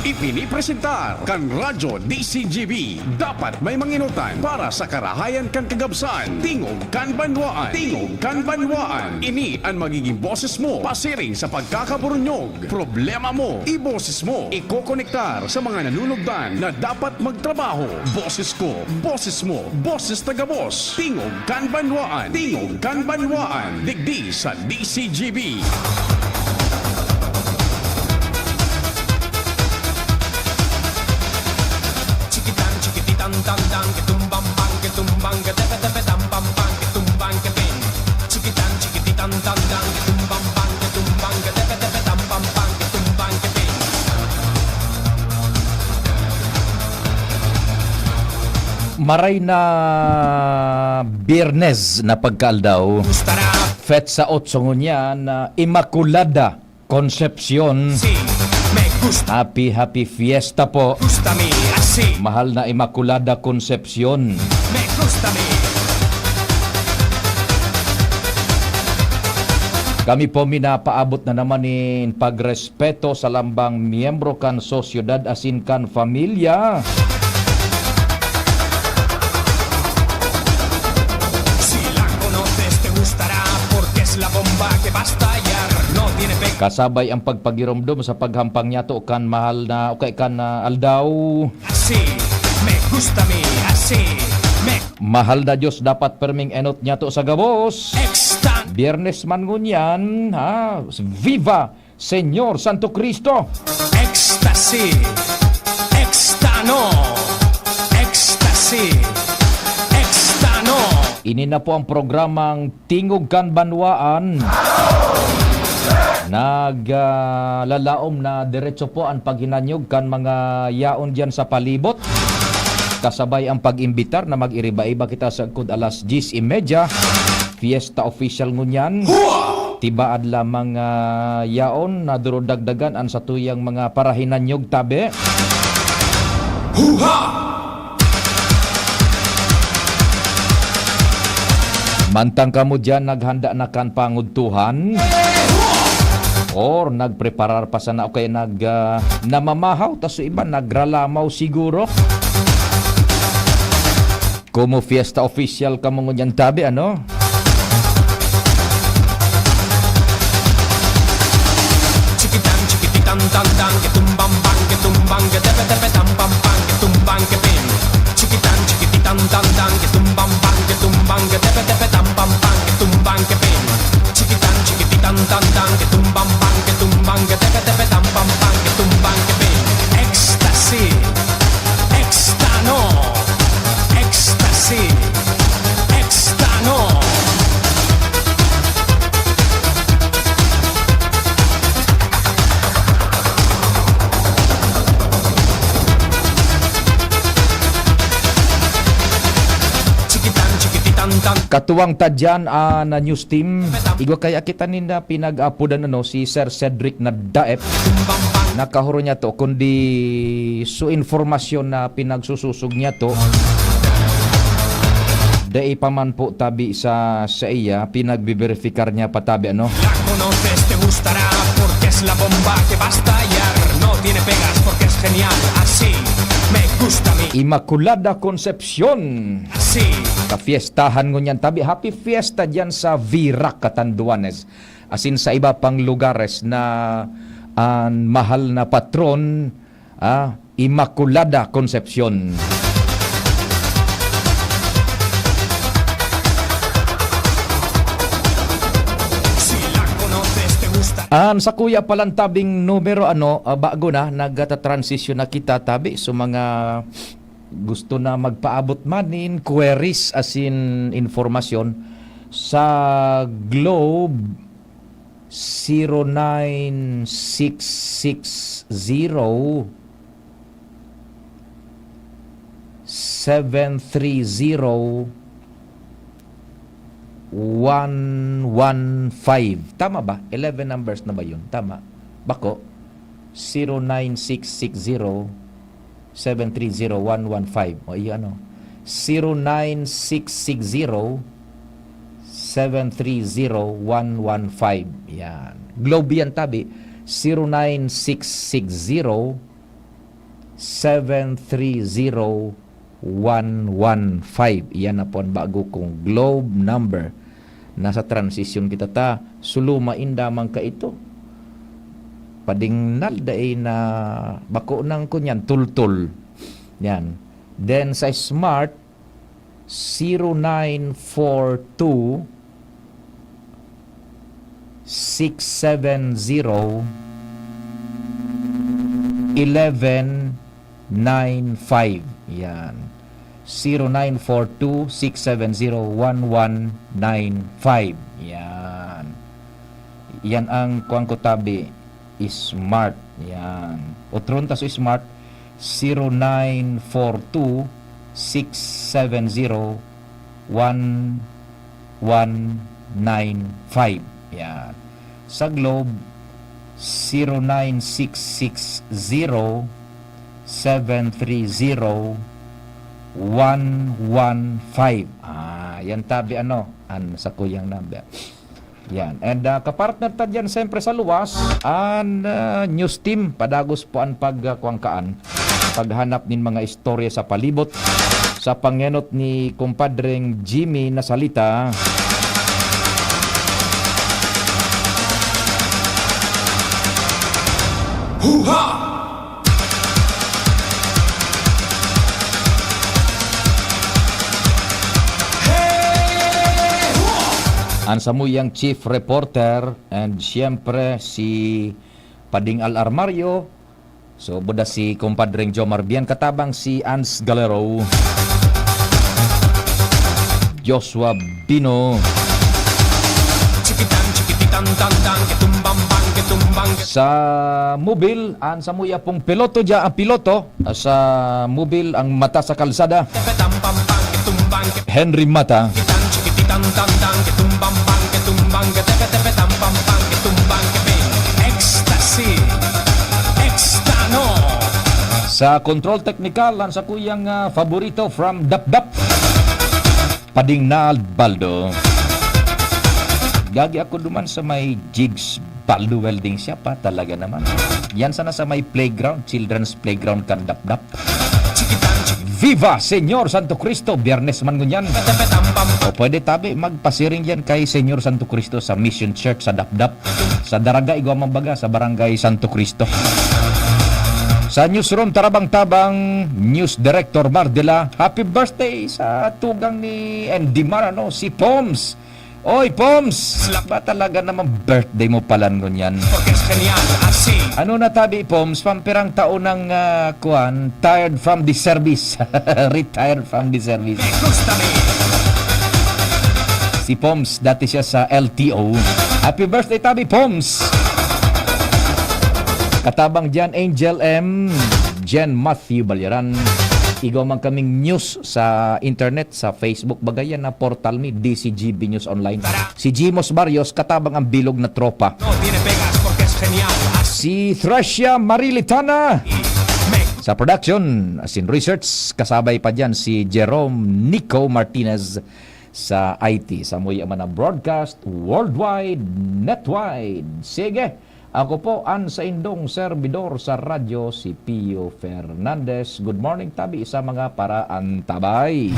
Ipinipresentar kan Radyo DCGB. Dapat may manginutan para sa karahayan kan kagabsan. Tingog kan banwaan. Tingog kan banwaan. Ini ang magiging boses mo pasiring sa pagkakaburunyog. Problema mo, iboses mo. Ikokonektar sa mga nanunugdan na dapat magtrabaho. Boses ko, boses mo, boses taga-boss. Tingog kan banwaan. Tingog kan banwaan. Digdi sa DCGB. Tang que tumbang bang que tumbang que tepe tepe tam pam pam que tumbang que pin chiquitan chiquititan tam tam que tumbang bang que tumbang que tepe tepe tam pam pam que tumbang que pin. Maray na Biyernes na pagkaaldaw. Fet sa 8 ngunya na Immaculada Concepcion. Sí, me gusta. Happy fiesta po. Gusta mi así. Mahal na Immaculada Concepcion. Me gusta mi. Kami po minapaabot na naman in pagrespeto sa lambang miyembro kan sosyedad asin kan familia. Si la conoces te gustará porque es la bomba que va a estallar. No tiene pecado. Kasabay ang pagpagiromdom sa paghampang niya to kan mahal na okay kan aldaw. Así, me gusta mi así. Me Mahal na Diyos dapat perming enot niya to sa gabos. extan. Biyernes man ngunyan, ha? Viva Señor Santo Cristo! Ecstasy, extano, ecstasy, extano. Ini na po ang programang Tingog kan Banwaan. Naglalaom na diretso po ang paghinanyog kan mga yaon dyan sa palibot. Kasabay ang pag-imbitar na mag-iriba-iba kita sa kud alas 10:30. Fiesta official ngunyan. Tibaad lamang yaon na durudagdagan ang sa tuyang mga parahinanyog tabi. Mantang kamo dyan naghanda na kan pangudtuhan or nagpreparar pa sana o kaya namamahaw tas iba nagralamaw siguro. Como fiesta official kamo ngunyan tabi ano? Chiquitan, chiquititan, tan, tan, que tumbang, que tepe, tepe, tam, pam, pam, que tumbang, que pin. Chiquitan, chiquititan, tan, tan, que tumbang, que tepe, tepe, tam, pam, pam, que tumbang, que pin. Chiquitan, chiquititan, tan, tan, que tumbang, que tepe, tepe, tam, pam, pam, que tumbang, que pin. Ecstasy, extano, ecstasy, extano. Katuwang tadyan na news team. Igwa kaya kita ninda pinag-apudan ano si Sir Cedric na Daep. Nakahuro niya to kundi su informasyon na pinagsususog niya to. Dai paman po tabi sa iya pinagbiberfikar niya patabi ano. La conoces, te gustará porque es la bomba que va a estallar. No tiene pegas porque es genial. Así, me gusta mi. Immaculada Concepcion. Así, Kafiestahan ngunyan tabi. Happy fiesta dyan sa Virac, Catanduanes. Asin sa iba pang lugares na mahal na patron, Immaculada Concepcion. si la conoces, te gustará. Sa kuya palang tabing numero bago na nagata-transition na kita tabi so mga gusto na magpaabot man in queries as in informasyon sa Globe 09660 730 115. Tama ba? 11 numbers na ba yun? Tama. Bako? 09660 730-115. O iyo ano? 09660 730-115. Yan. Globe yan tabi. 09660 730-115. Iyan na po ang bago kong globe number. Nasa transition kita ta. Sulumain damang ka ito. Pading naldaay na bako nang kunyan, tultul. Yan. Then sa smart, 0942 670 1195. Yan. 0942-670-1195. Yan. Yan ang kuwang ko tabi. Smart. Yan. Otron ta so smart. 0942-670-1195. Yan. Sa Globe, 0966-730-115. Yan tabi sa kuyang number. Yan. And kapartner ta dyan siyempre sa luwas, ang news team, padagos po ang pagkuangkaan, paghanap nin mga istorya sa palibot, sa pangenot ni kumpadreng Jimmy na salita. Hoo-ha! Ang samuyang chief reporter and siyempre si Pading Al Armario. So buda si kumpadreng Joe Marbian, katabang si Ans Galero, Joshua Bino, sa mobil ang samuya pong piloto dya, ang piloto sa mobil ang mata sa kalsada, Henry Mata. Ecstasy, Extano. Sa control technical ang sa kuyang favorito from Dapdap, Pading Baldo. Gagi ako duman sa may jigs Baldo welding siya pa talaga naman. Yan sana sa may playground, children's playground kan Dapdap. Viva Señor Santo Cristo, Biyernes man ngunyan. O pwede tabi magpasiring yan kay Señor Santo Cristo sa Mission Church sa Dapdap, sa Daraga Igwa Mambaga, sa Barangay Santo Cristo. Sa newsroom Tarabang-Tabang, News Director Mardela, happy birthday sa tugang ni Andy Mar, si Poms. Oy, Poms! Ba talaga naman birthday mo pala ngunyan? Porque es genial, así. Ano na tabi, Poms? Pampirang taon ng tired from the service. Retired from the service. Me gusta me. Si Poms, dati siya sa LTO. Happy birthday tabi, Poms! Katabang dyan, Angel M, Jen Matthew Balyaran. Igaw man kaming news sa internet, sa Facebook, bagayan na portal mi, DCGB News Online. Si Jimos Barrios, katabang ang bilog na tropa. No tiene pegas porque es genial, así. Si Thracia Marilitana. Me Sa production, as in research, kasabay pa dyan si Jerome Nico Martinez sa IT. Sa muy man ang broadcast, worldwide, netwide. Sige, ako po ang sa indong servidor sa radyo, si Pio Fernandez. Good morning, tabi sa mga paraan tabay.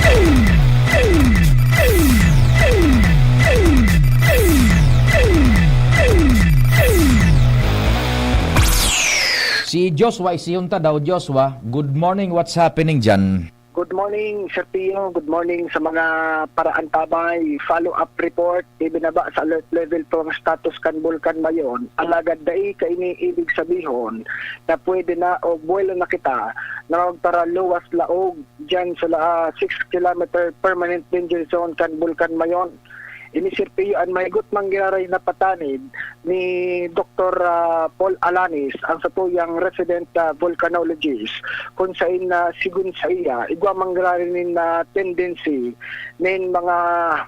Si Joshua, isiyunta daw. Joshua, good morning, what's happening dyan? Good morning, Sir Pio. Good morning sa mga paraan tabay. Follow-up report. Ibinaba sa alert level to ang status kan Bulkan Mayon. Alagad dai ka iniibig sabihon na pwede na o buwelo na kita na para luwas laog dyan sa 6 kilometer permanent danger zone kan Bulkan Mayon. Ini Sir Pio, ang may gutmang ginaray na patanid ni Dr. Paul Alanis, ang satuyang resident volcanologist, kung saan sigun sa iya, igwa manggiraray na tendency nin mga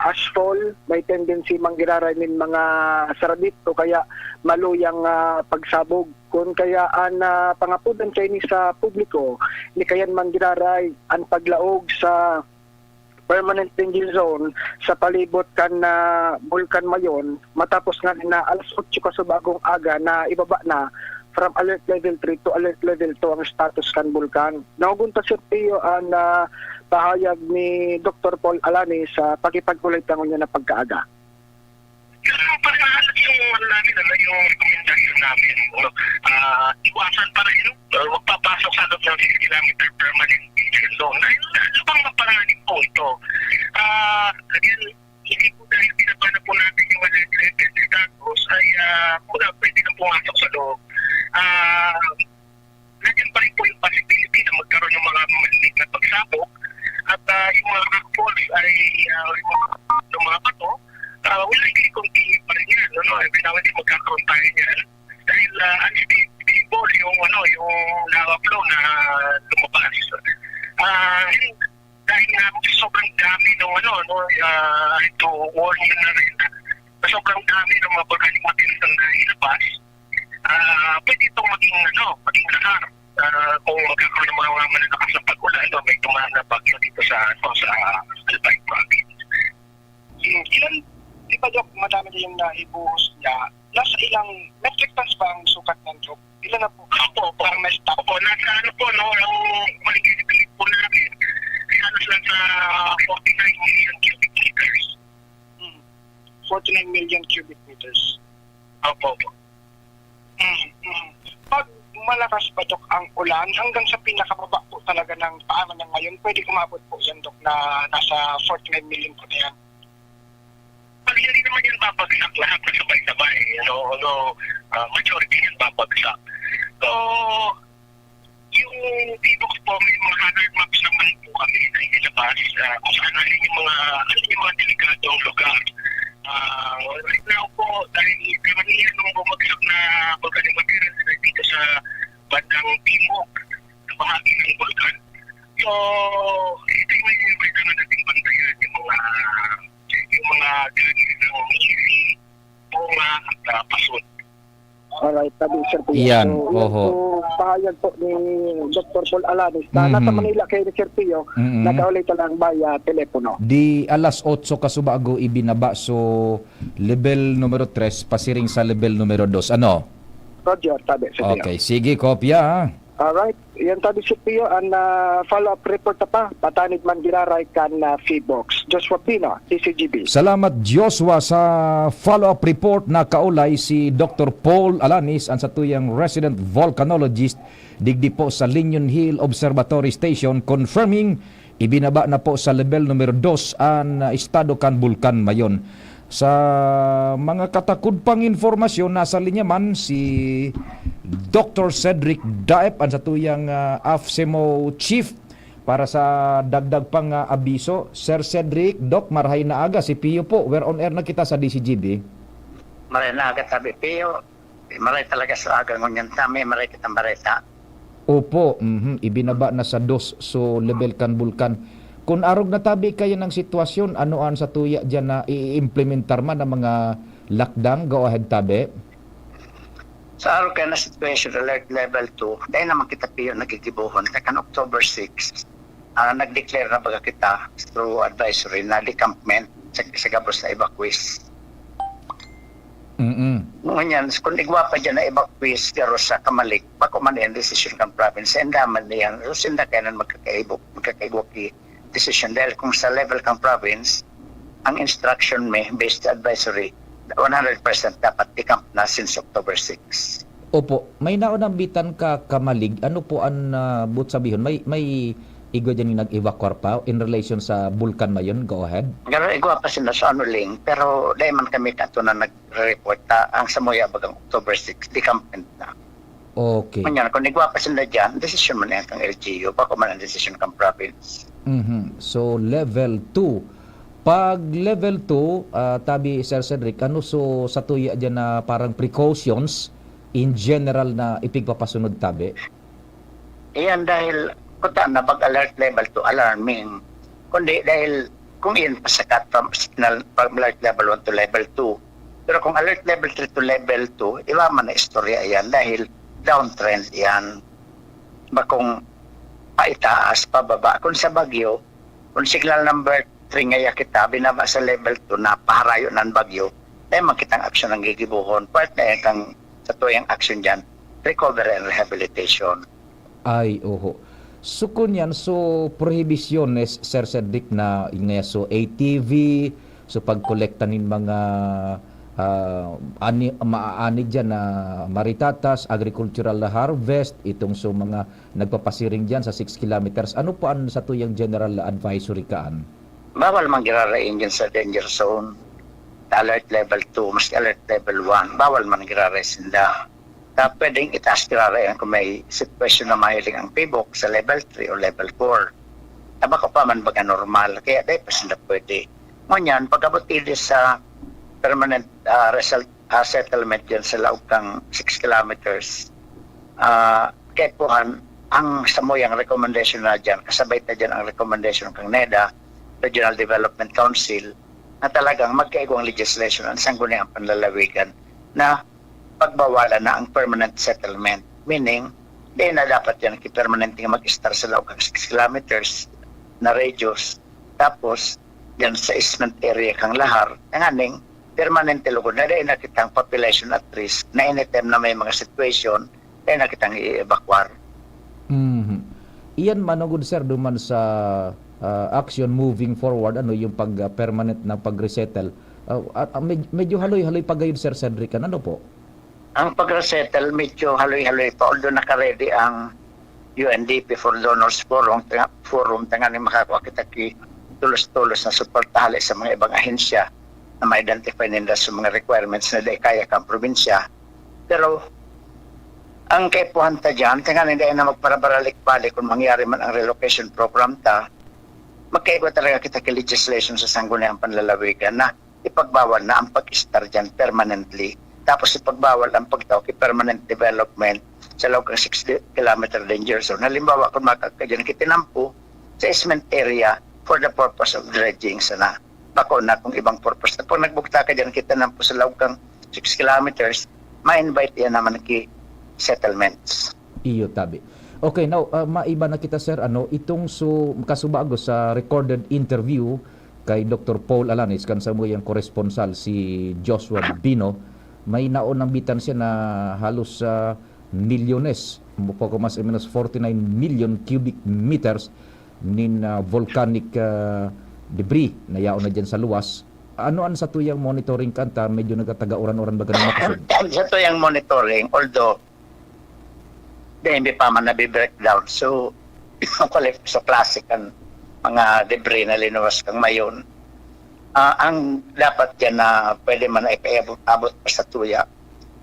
ashfall, may tendency manggiraray nin mga saradit o kaya maluyang pagsabog. Kung kaya ang pangapudan Chinese sa publiko, ni kayan manggiraray ang paglaog sa permanent danger zone sa palibot kan Bulkan Mayon, matapos nga na alas 8 kasubagong aga na ibaba na from alert level 3 to alert level 2 ang status kan bulkan. Naugunta Sir Pio ang pahayag ni Dr. Paul Alani sa pagkipag-ulit niya na pagkaaga. Yung pagkahalat yung namin, yung recommendation namin, iwasan pa rin, huwag papasok sa loob ng 6 kilometer permanent danger zone. Lubang mapanganin po ito. Again, hindi po dahil binaba na po natin yung alert level status ay muna pwede na pumasok sa loob. Nandiyan pa rin po yung possibility na magkaroon ng mga maliit na pagsabog at yung mga rockfalls ay yung mga bato will likely continue pa rin yan. Every now and then magkakaroon tayo yan. Dahil unstable yung lava flow na lumabas. Dahil nga sobrang dami ito warn yun na rin na sobrang dami ng mga organic materials na ilabas, pwede itong maging lahar. Kung magkakaroon ng mga malalakas na pag-ulan, may tumahan na bagyo dito sa Albay Province. Ilan, di ba Dok, madami na yung naibuhos niya? Nasa ilang metric tons ba ang sukat ng Dok? Ilan na po? Opo, nasa ang maligid po namin, ay halos lang sa 49 million cubic meters. 49 million cubic meters. Opo. Pag malakas ba Dok ang ulan, hanggang sa pinakababa po talaga ng paanan niya ngayon, pwede kumabot po yan Dok na nasa 49 million po na yan. Pag hindi naman yan babagsak lahat na sabay-sabay, majority yan babagsak. So, yung dito po may mga hazard maps naman po kami na inilabas kung saan alin yung mga delikadong lugar. Right now po, dahil karamihan ng bumagsak na organic materials na dito sa bandang timog na bahagi ng bulkan. So, ito yung may kailangan natin bantayan yung mga ganis ng iri, bunga at pasod. Alright, tabi Sir Pio. Yan, So, oho. pahayag po ni Dr. Paul Alani na nasa Manila kayo ni Sir Pio, nagkaulit lang via telepono. Di alas 8 kasubago ibinaba so level numero 3 pasiring sa level numero 2. Ano? Roger, tabi Sir Pio. Okay, sige kopya. Ha? Alright, yan tabi Sir Pio, ang follow-up report na pa, patanid man giraray kan Feedbox. Joshua Pino, TCGB. Salamat Joshua sa follow-up report na kaulay si Dr. Paul Alanis ang satuyang resident volcanologist digdi po sa Linyon Hill Observatory Station confirming ibinaba na po sa level numero 2 ang estado kan bulkan mayon. Sa mga katakod pang informasyon nasa linya man si Dr. Cedric Daep ang satuyang AFSEMO Chief para sa dagdag pang abiso. Sir Cedric, Doc, marhay na aga si Pio po. We're on air na kita sa DCGB. Maray na agad sabi, Pio. Maray talaga sa aga ngunyan tami, maray kitang bareta. Opo, ibinaba na sa 2 so level kan bulkan. Kung arog na tabi kayo ng sitwasyon, anoan sa tuya dyan na i-implementar man ng mga lockdown? Go ahead tabi. Sa araw ka na situation alert level 2, dahil naman kita Pio nagigibuhon, kakan October 6, nag-declare na baga kita through advisory na decampment sa gabos na evacuees. Ngunyan, kung igwa pa dyan na evacuees pero sa Kamalik, bako man yan decision kan province, endaman niyan, susinda kaya na magkakaigwa decision dahil kung sa level kang province, ang instruction may based advisory 100% dapat decamp na since October 6. Opo, may naunambitan ka Kamalig. Ano po ang but sabihon? May igo dyan yung nag-evacuate pa in relation sa bulkan mayon? Go ahead. Pero igwa pa sila sa anuling, pero dahil man kami kato na nag-report ang Samoya bagang October 6, decampment na. Okay. Kanya, kung igwa pa sila dyan, decision man yan kang LGU, bako man ang decision kang province. So, level 2. Pag level 2, tabi Sir Cedric, ano so sa tuya dyan na parang precautions in general na ipigpapasunod tabi? Iyan dahil kuta na pag-alert level 2, alarming. Kundi dahil kung iyan pasakat from signal from alert level 1 to level 2. Pero kung alert level 3 to level 2, iba man na istorya iyan dahil downtrend iyan. Bakong paitaas, pababa. Kung sa Bagyo, kung signal number 3 ngaya kita, binaba sa level 2 na paharayo ng Bagyo, dahil makitang aksyon ng gigibuhon. Part na yan kang sa tuyang aksyon dyan. recovery and rehabilitation. Ay, oho. So kunyan, so prohibiciones, Sir Cedric, na nga so ATV, so pagkolekta nin mga maaani dyan na maritatas, agricultural harvest, itong so mga nagpapasiring dyan sa 6 kilometers. Ano po ang sa tuyang general advisory kaan? Bawal man girarain dyan sa danger zone, alert level 2, mas alert level 1, bawal man girarain sila. Pwedeng itaas girarain kung may sitwasyon na mahiling ang pibok sa level 3 o level 4. Baka pa man baga normal, kaya dahil pa sila pwede. Ngunyan, pag-abot sa permanent settlement yan sa loob ng 6 kilometers, kaya po ang samoyang recommendation na dyan, kasabay na dyan ang recommendation ng NEDA, Regional Development Council, na talagang magkaigwang legislation ang sangguniang panlalawigan na pagbawalan na ang permanent settlement. Meaning, di na dapat yan permanenteng mag-star sa loob ng 6 kilometers na radius. Tapos, yan sa easement area kang lahar, ang permanente lugod na rin nakitang population at risk na anytime na may mga situation, na nakitang i-evacuar. Iyan manugod, sir, duman sa action moving forward, ano yung pag-permanent na pag-resettle. Medyo haloy-haloy pa gayon, Sir Cedric, ano po? Ang pag-resettle, medyo haloy-haloy pa. Although nakaredy ang UNDP for Donors Forum, tangan makakuha kita tulos-tulos na suportahali sa mga ibang ahensya na ma-identify nila sa mga requirements na di kaya kang probinsya. Pero ang kaipuhan ta dyan, tangan hindi na magparabaralik-balik kung mangyari man ang relocation program ta, magkaiba talaga kita legislation sa sangguniang panlalawigan na ipagbawal na ang pag-star dyan permanently. Tapos ipagbawal ang pagtaw permanent development sa loob ng 6 kilometer danger zone. Halimbawa, kung makakadyan kitinampo sa easement area for the purpose of dredging sana. Bako na kung ibang purpose. Pag nagbukta ka dyan kitinampo sa loob ng 6 kilometers, ma-invite yan naman settlements. Iyo tabi. Okay, now maiba na kita, sir, itong kasubago sa recorded interview kay Dr. Paul Alanis kan sa yung koresponsal si Joshua Bino, may naon bitan siya na halos milyones, poco mas o menos 49 million cubic meters nin volcanic debris na yaon na dyan sa luwas. Ano sa tuyang monitoring kanta, medyo nagkataga-uran-uran ba ganun makasod? Sa tuyang monitoring, although hindi pa man nabi-breakdown. So classic ang mga debris na linuwas kang mayon. Ang dapat yan na pwede man ipaabot pa sa tuya,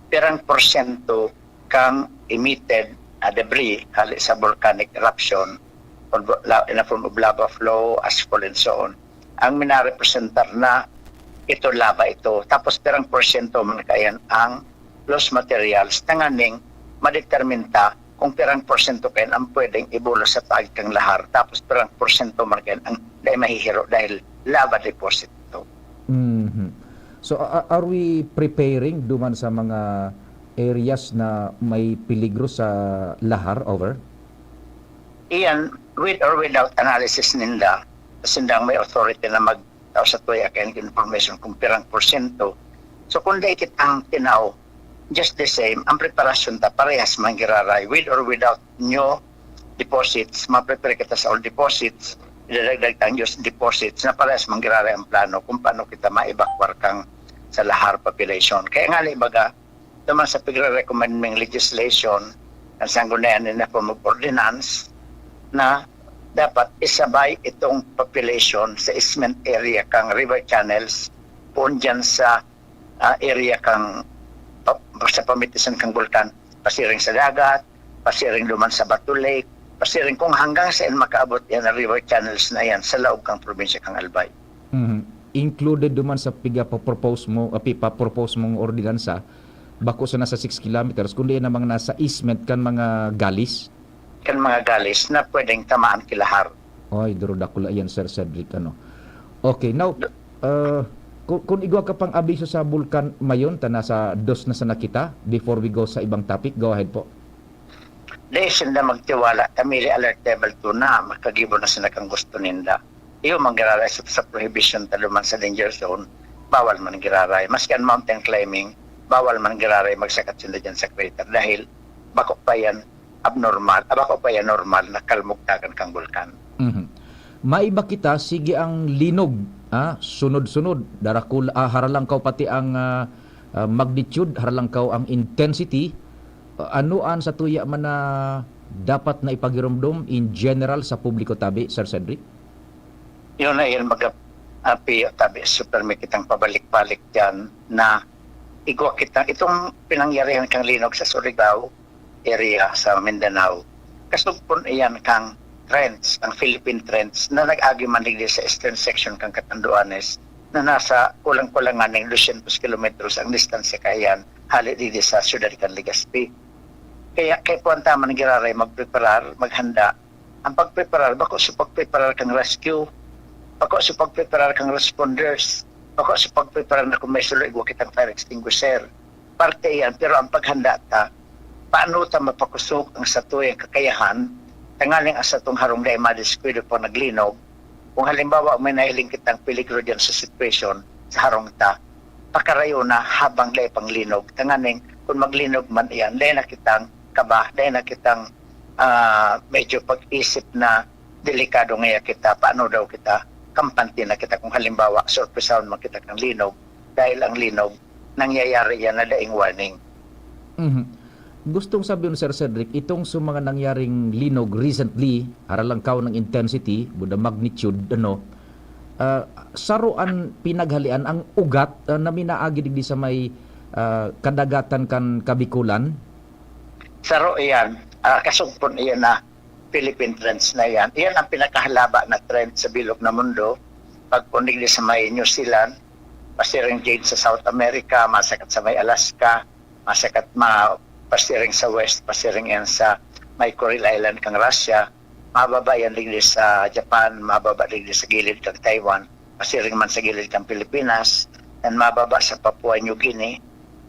pirang porsyento kang emitted debris hali sa volcanic eruption in the form of lava flow, asphalt and so on. Ang minarepresentar na ito lava ito. Tapos pirang porsyento man kayan ang lost materials tanganing madeterminta kung pirang porsyento kayan ang pwedeng ibulos sa taag kang lahar. Tapos pirang porsyento man kayan ang dahil mahihiro dahil lava deposit ito. So are we preparing duman sa mga areas na may peligro sa lahar? Over? Iyan, with or without analysis nila, sindang may authority na magtaw sa tuya kayan information kung pirang porsyento. So kung dahil kitang tinaw, just the same, ang preparasyon ta parehas manggiraray with or without new deposits, ma-prepare kita sa all deposits, idadagdag tang new deposits na parehas manggiraray ang plano kung paano kita ma-evacuate kang sa lahar population. Kaya nga baga, naman sa pagre-recommend ng legislation ang sanggunayan na form of ordinance na dapat isabay itong population sa easement area kang river channels kung dyan sa area kang sa pamitisan kang bulkan, pasiring sa dagat, pasiring duman sa Batu Lake, pasiring kung hanggang saan makaabot yan na river channels na yan sa loob kang probinsya kang Albay. Included duman sa papropose mong ordinansa, bako sa nasa 6 kilometers, kundi namang nasa easement kan mga galis? Kan mga galis na pwedeng tamaan kilahar. Oy, durudakula yan, Sir Cedric. Okay, now, kung igwa ka pang abiso sa bulkan mayon, nasa dos na sa nakita, before we go sa ibang topic, go ahead po. Dahil sila magtiwala, kami alert level 2 na, makagibo na sila kang gusto ninda. Iyo manggiraray sa prohibition taluman sa danger zone, bawal man giraray. Maski ang mountain climbing, bawal man giraray magsakat sila dyan sa crater dahil bako pa yan abnormal, bako pa yan normal na kalmugtagan kang bulkan. Mhm. Maiba kita sige ang linog, sunod-sunod darakul haralangkaw pati ang magnitude, haralangkaw ang intensity. Anuan sa tuya man na dapat na ipagirumdum in general sa publiko tabi, Sir Cedric? Yun na yan api tabi super may kitang pabalik-balik dyan na igwa kita itong pinangyarihan kang linog sa Surigao area sa Mindanao. Kasugpon iyan kang trends, ang Philippine trends na nag-agi man digdi sa eastern section kang Catanduanes na nasa kulang-kulangan ng 200 kilometros ang distansya kayan hali digdi sa siyudad kan Legazpi. Kaya kay puwanta man giraray magpreparar, maghanda. Ang pagpreparar, bako sa pagpreparar kang rescue, bako sa pagpreparar kang responders, bako sa pagpreparar na kung may sulo igwa kitang fire extinguisher. Parte yan, pero ang paghanda ta, paano ta mapakusok ang satuyang kakayahan, tangaling ang satong harong dahil madiskwado po naglinog, kung halimbawa may nahiling kitang peligro dyan sa situation, sa harong ta, pakarayo na habang dahil panglinog, tangaling kung maglinog man iyan, dahil na kitang kaba, dahil na kitang medyo pag-isip na delikado ngaya kita, paano daw kita kampante na kita kung halimbawa surpresaon man kita kang linog dahil ang linog nangyayari yan na daing warning. Mhm. Gustong sabihin, Sir Cedric, itong sa mga nangyaring linog recently, haralangkaw ng intensity, buda magnitude, saruan pinaghalian ang ugat na minaagi digdi sa may kadagatan kan Kabikulan. Saro iyan, kasugpon iyan na Philippine trends na yan. Iyan ang pinakahalaba na trend sa bilog na mundo. Pagpundig sa may New Zealand, pasiring jade sa South America, masakat sa may Alaska, masakat pasiring sa West, pasiring yan sa may Kuril Island kang Russia, mababa yan digdi sa Japan, mababa digdi sa gilid kang Taiwan, pasiring man sa gilid kang Pilipinas, and mababa sa Papua New Guinea,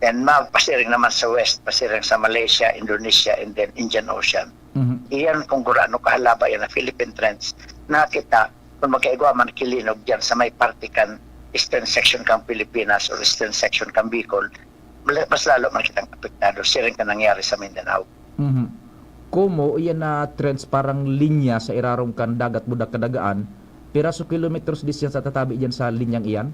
and pasiring naman sa West, pasiring sa Malaysia, Indonesia, and then Indian Ocean. Mhm. Iyan kung gurano kahalaba yan na Philippine trends na kita kung magkaigwa man kilinog dyan sa may partikan eastern section kang Pilipinas or eastern section kang Bicol, mas lalo man kitang apektado. Siring ka nangyari sa Mindanao. Mhm. Kumo iyan na trends parang linya sa irarong kan dagat budak kadagaan, piraso kilometers distance sa tatabi diyan sa linyang iyan?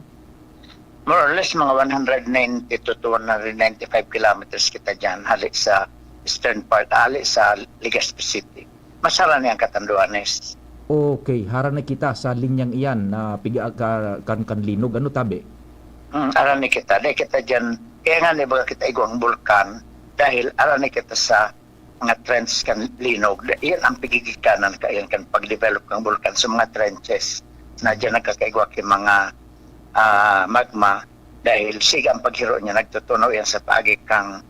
More or less mga 190 to 195 kilometers kita dyan halik sa eastern part, halik sa Legazpi City. Masara niyang Catanduanes. Okay, harana kita sa linyang iyan na piga kan linog, ano tabi? Arani kita. Dahil kita dyan, kaya nga nibaga kita igwang bulkan dahil arani kita sa mga trends kan linog. Iyan ang pigigikanan kayan kan pag-develop ng bulkan sa mga trenches na dyan nagkakaigwa kay mga magma dahil siga ang paghiro niya nagtutunaw yan sa paagi kang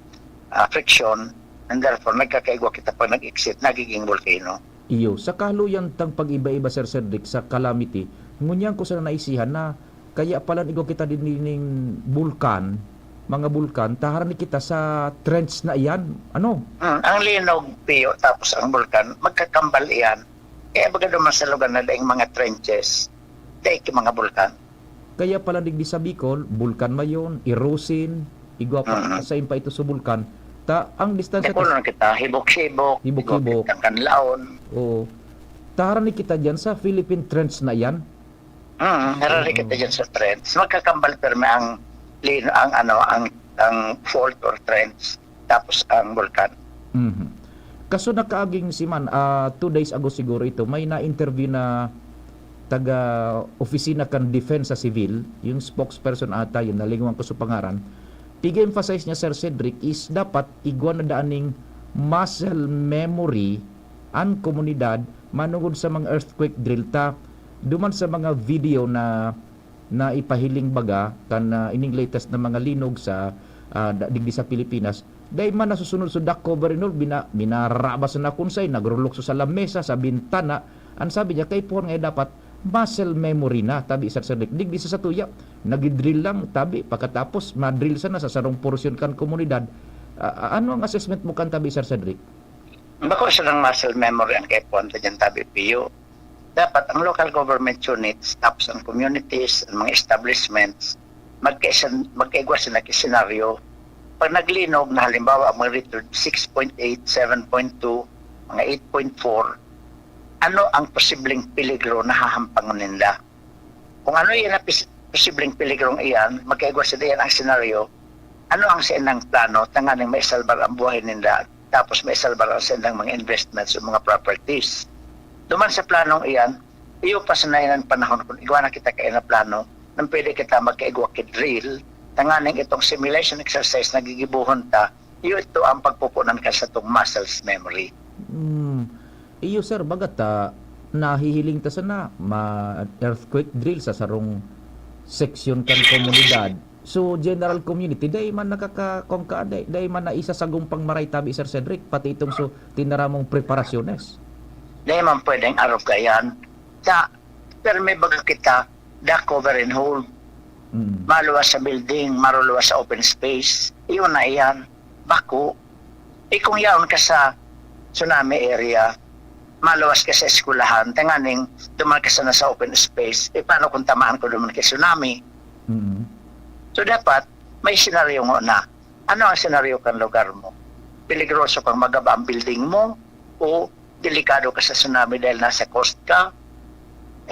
friction and therefore nagkakaigwa kita pag nag-exit nagiging volcano. Iyo, sa kaluyan tang pag-iba-iba, Sir Cedric, sa calamity, ngunyan ko sa naisihan na kaya pala igwa kita din bulkan, mga bulkan, taharan kita sa trends na iyan. Ano? Ang linog, piyo, tapos ang bulkan, magkakambal iyan. Kaya baga naman sa lugar na daing mga trenches, daing mga bulkan. Kaya pala digdi sa Bicol, bulkan mayon, erosin, igwa pa sa impa ito sa bulkan. Ang distansya Puno kita, hibok-hibok, Hibok-hibok. kitang kanlaon. o taharan kita dyan sa Philippine trends na iyan. Narari kita dyan sa trends. Magkakambal perme ang fault or trends, tapos ang bulkan. Mhm. Kaso nakaaging si man 2 days ago siguro ito may na-interview na taga opisina kan Defensa Civil, yung spokesperson ata yun, nalingwan ko sa pangaran. Pig-emphasize niya, Sir Cedric, is dapat igwa na daaning muscle memory ang komunidad manungod sa mga earthquake drill ta duman sa mga video na ipahiling baga kan ining latest na mga linog sa digdi sa Pilipinas dahil man nasusunod sa duck cover inol binarabas na kunsay nagrulok sa lamesa sa bintana ang sabi niya kay po nga dapat muscle memory na tabi Sir Cedric digdi sa satuya nagidrill lang tabi pagkatapos madrill sana sa sarong porsyon kan komunidad. Ano ang assessment mo kan tabi Sir Cedric? Bako siya ng muscle memory ang kay Ponte dyan tabi piyo. Dapat ang local government units, tapos ang communities, ang mga establishments, magkaigwa sila senaryo pag naglinog na halimbawa ang mga rito 6.8, 7.2, mga 8.4, ano ang posibleng peligro na hahampangan nila? Kung ano yan ang posibleng peligrong iyan, magkaigwa sa diyan ang senaryo, ano ang sinang plano, tanganing may salbar ang buhay nila, tapos may salbar ang sinang mga investments o mga properties. Duman sa planong iyan, iyo pa sa ng panahon kung igwa na kita kayo na plano, nang pwede kita magkaigwa kidrill, tanganing itong simulation exercise na gigibuhon ta, iyo ito ang pagpupunan ka sa itong muscles memory. Iyo sir, bagat nahihiling ta sana ma-earthquake drill sa sarong seksyon kan komunidad. So general community, day man nakakakongka, day man na isa sa gumpang maray tabi Sir Cedric, pati itong so tinaramong preparasyones. Day man pwedeng arog kayan. Pero may baga kita, da cover and hold. Maluwas sa building, maruluwas sa open space. Iyon na iyan. Bako. Kung yaon ka sa tsunami area, maluwas ka sa eskulahan, tanganing duman ka sa nasa open space, paano kung tamaan ko duman ka tsunami? So dapat, may senaryo mo na. Ano ang senaryo kang lugar mo? Peligroso kang magaba ang building mo? O delikado ka sa tsunami dahil nasa coast ka?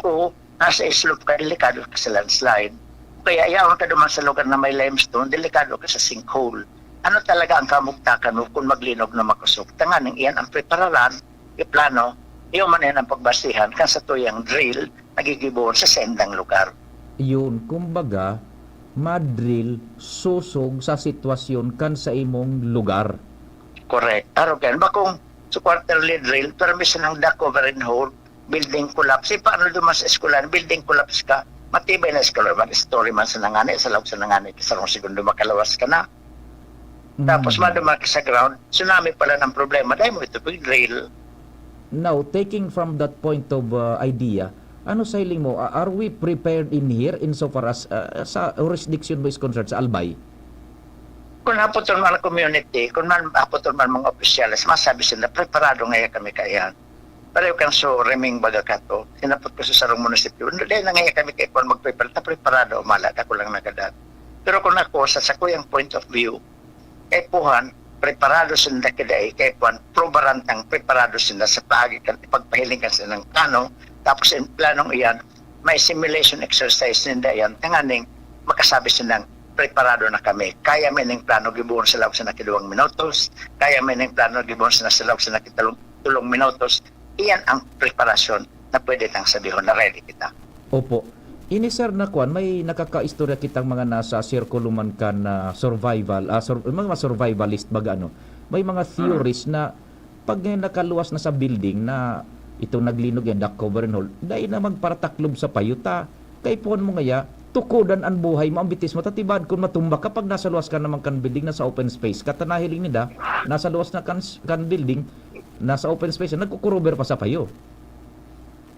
O nasa slope ka, delikado ka sa landslide? Kaya yaon ka duman sa lugar na may limestone, delikado ka sa sinkhole. Ano talaga ang kamugtakan mo kung maglinog na makusog? Tanganing iyan ang prepararan, iplano, iyo man yan ang pagbasihan kan sa tuyang drill nagigibuon sa sendang lugar. Yun, kumbaga, madrill susog sa sitwasyon kan sa imong lugar. Correct. Arogan, bakong sa quarterly drill, permission ng duck over and hold, building collapse. Paano dumas sa eskulan, building collapse ka, matibay na eskulan, mag-story man sa nangani, sa loob sa nangani, kasarong segundo makalawas ka na. Tapos maduma ka sa ground, tsunami pala ng problema, dahil mo ito pag-drill. Now, taking from that point of idea, ano sa hiling mo, are we prepared in here insofar as sa jurisdiction mo is concerned sa Albay? Kung hapotol man ang community, kung man hapotol man mga opisyalis, masabi sila, preparado ngayon kami kayan. Pero yung so reming baga ka to, sinapot ko sa sarong munisipyo, dahil na ngayon kami kayo kung mag-prepare, preparado, umalat, ako lang nagadat. Pero kung ako, sa kuyang point of view, kay puhan, preparado sila kiday, kay puhan, probarantang preparado sila sa paagitan, ipagpahiling ka sila ng plano, tapos yung planong iyan, may simulation exercise nila yan, tanganing makasabi silang preparado na kami. Kaya may ng plano gibuon sa lawag sa nakiduwang minutos, kaya may ng plano gibuon sa lawag sa nakitulong minutos. Iyan ang preparasyon na pwede tang sabihin na ready kita. Opo. Ini sir na kuan, may nakakaistorya kitang mga nasa circle man kan na survival, mga survivalist baga ano. May mga theories na pag nakaluwas na sa building na ito naglinog yan, duck cover and hold, dahil na magparataklob sa payuta, kay puan mo ngaya, tukudan ang buhay mo, ang bitis mo, tatibad kung matumba kapag nasa luwas ka naman kan building, nasa open space, katanahiling nila, nasa luwas na kan building, nasa open space, nagkukuruber pa sa payo.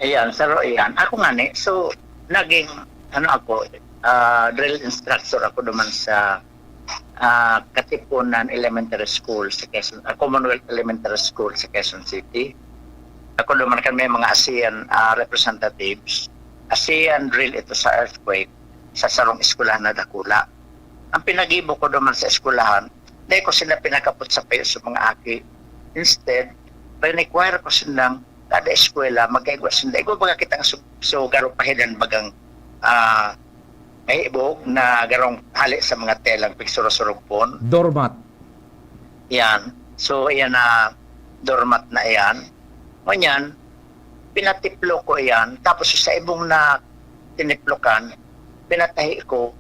Ayan, saro iyan. Ako nga ni, so, naging, drill instructor ako naman sa Katipunan Elementary School sa Quezon, Commonwealth Elementary School sa Quezon City. Ako naman kami mga ASEAN representatives. ASEAN drill ito sa earthquake sa sarong eskwelahan na dakula. Ang pinagibo ko naman sa eskwelahan, dahil ko sila pinakapot sa payo sa mga aki. Instead, require ko silang kada eskwela, magkaigwa sila. Ikaw baga kitang so garong pahidan bagang may ibog na garong hali sa mga telang pigsurong pon. Doormat. Yan. So, yan na doormat na yan. Ngunyan, pinatiplo ko yan. Tapos sa ibong na tiniplokan, pinatahi ko.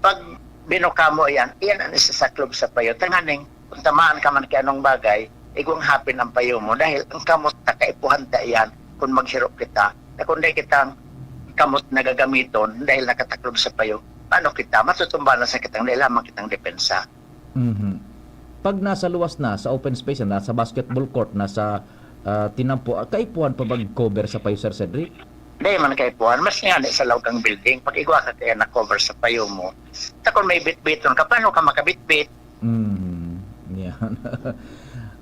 Pag binuka mo yan, iyan ang isasaklob sa payo. Tanganing, kung tamaan ka man kaya anong bagay, igong hapin ang payo mo. Dahil ang kamot na kaipuhan ta yan kung maghirap kita. Na kung dahil kitang kamot na gagamiton dahil nakataklob sa payo, paano kita? Matutumba na sa kitang dahil lamang kitang depensa. Pag nasa luwas na, sa open space na, nasa basketball court, nasa tinampo, kaipuhan pa mag-cover sa payo, Sir Cedric? Hindi man kaipuhan. Mas nga sa lawag ng building, pag igwa ka kaya na-cover sa payo mo, kung may bit-biton ka, paano ka makabit-bit? Yan.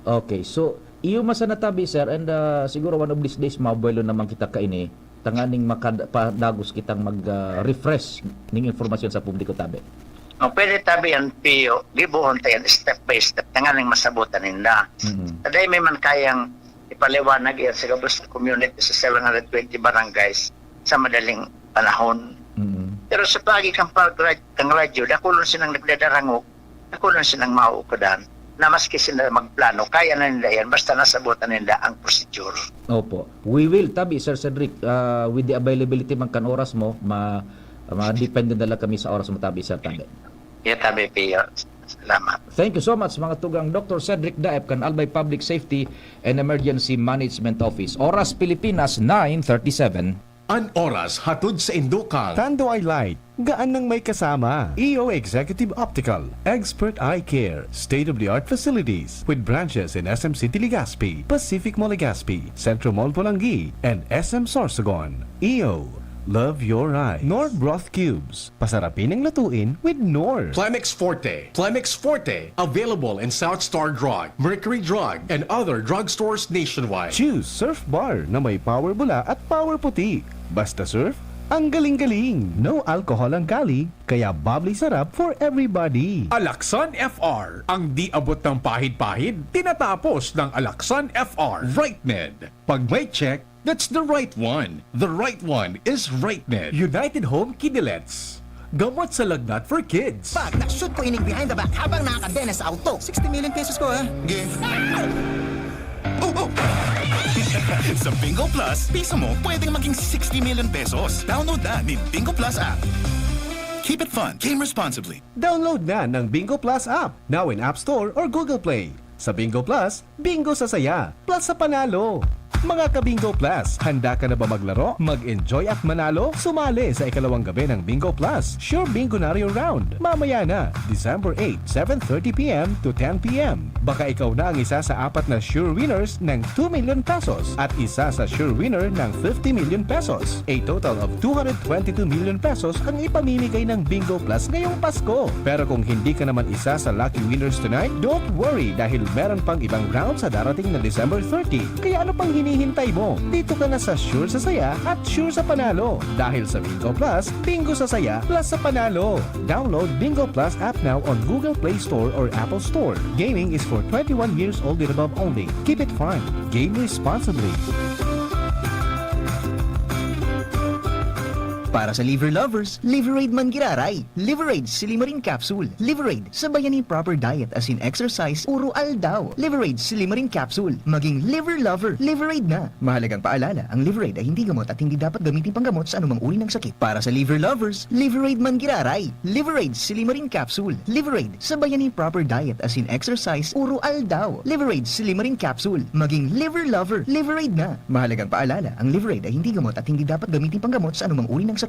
Okay, so, iyo masanatabi, sir, and siguro one of these days, mabuelo naman kita kaini, tanganing makadagos kitang mag-refresh ng informasyon sa publiko tabi. O pwede tabi ang piyo, gibuhon tayo step by step, tanganing masabutan nila. Taday may man kayang ipaliwanag yan sa Gabos community sa 720 barangays sa madaling panahon. Pero sa pagi kang radyo, dakulon silang nagdadarangok, dakulon silang mauukodan, na maski sila magplano, kaya na nila yan, basta nasabutan nila ang procedure. Opo. We will, tabi, Sir Cedric, with the availability man kan oras mo, ma-depende na lang kami sa oras mo, tabi, Sir Tabi. Kaya tabi, Pio. Salamat. Thank you so much, mga tugang Dr. Cedric Daep, kan Albay Public Safety and Emergency Management Office. Oras Pilipinas, 9:37. An oras hatod sa Indokang. Tando Eye Light, gaan ng may kasama. EO Executive Optical, Expert Eye Care, state-of-the-art facilities with branches in SM City Legazpi, Pacific Mall Legazpi, Centro Mall Pulangi, and SM Sorsogon. EO, love your eye. Nor Broth Cubes, pasarapin ang lutuin with Nor. Plemex Forte. Plemex Forte. Available in South Star Drug, Mercury Drug, and other drugstores nationwide. Choose Surf Bar na may power bula at power puti. Basta surf, ang galing-galing. No alcohol ang kali, kaya bubbly sarap for everybody. Alaksan FR. Ang di abot ng pahid-pahid, tinatapos ng Alaksan FR. RightNed. Pag may check, that's the right one. The right one is RightNed. United Home Kidilets. Gamot sa lagnat for kids. Pag nakashoot ko ining behind the back habang nakakadena sa auto. 60 million pesos ko ha. Give. Sa Bingo Plus, piso mo pwedeng maging 60 million pesos. Download na ni Bingo Plus app. Keep it fun. Game responsibly. Download na ng Bingo Plus app, now in App Store or Google Play. Sa Bingo Plus, bingo sa saya, plus sa panalo. Mga ka-Bingo Plus, handa ka na ba maglaro, mag-enjoy at manalo? Sumali sa ikalawang gabi ng Bingo Plus, Sure Bingonario Round. Mamaya na, December 8, 7:30pm to 10pm. Baka ikaw na ang isa sa 4 na Sure Winners ng 2 million pesos at isa sa Sure Winner ng 50 million pesos. A total of 222 million pesos ang ipamimigay ng Bingo Plus ngayong Pasko. Pero kung hindi ka naman isa sa lucky winners tonight, don't worry dahil meron pang ibang round sa darating na December 30. Kaya ano pang hinihintay mo? Dito ka na sa Sure sa Saya at Sure sa Panalo. Dahil sa Bingo Plus, bingo sa saya plus sa panalo. Download Bingo Plus app now on Google Play Store or Apple Store. Gaming is for 21 years old and above only. Keep it fun. Game responsibly. Para sa liver lovers, Liverade man giraray. Liverade Silimarin Capsule. Liverade, sabayan ni proper diet as in exercise, puro aldaw. Liverade Silimarin Capsule. Maging liver lover, Liverade na. Mahalagang paalala, ang Liverade ay hindi gamot at hindi dapat gamitin panggamot sa anumang uri ng sakit. Para sa liver lovers, Liverade man giraray. Liverade Silimarin Capsule. Liverade, sabayan ni proper diet as in exercise, puro aldaw. Liverade Silimarin Capsule. Maging liver lover, Liverade na. Mahalagang paalala, ang Liverade ay hindi gamot at hindi dapat gamitin panggamot sa anumang uri ng sakit.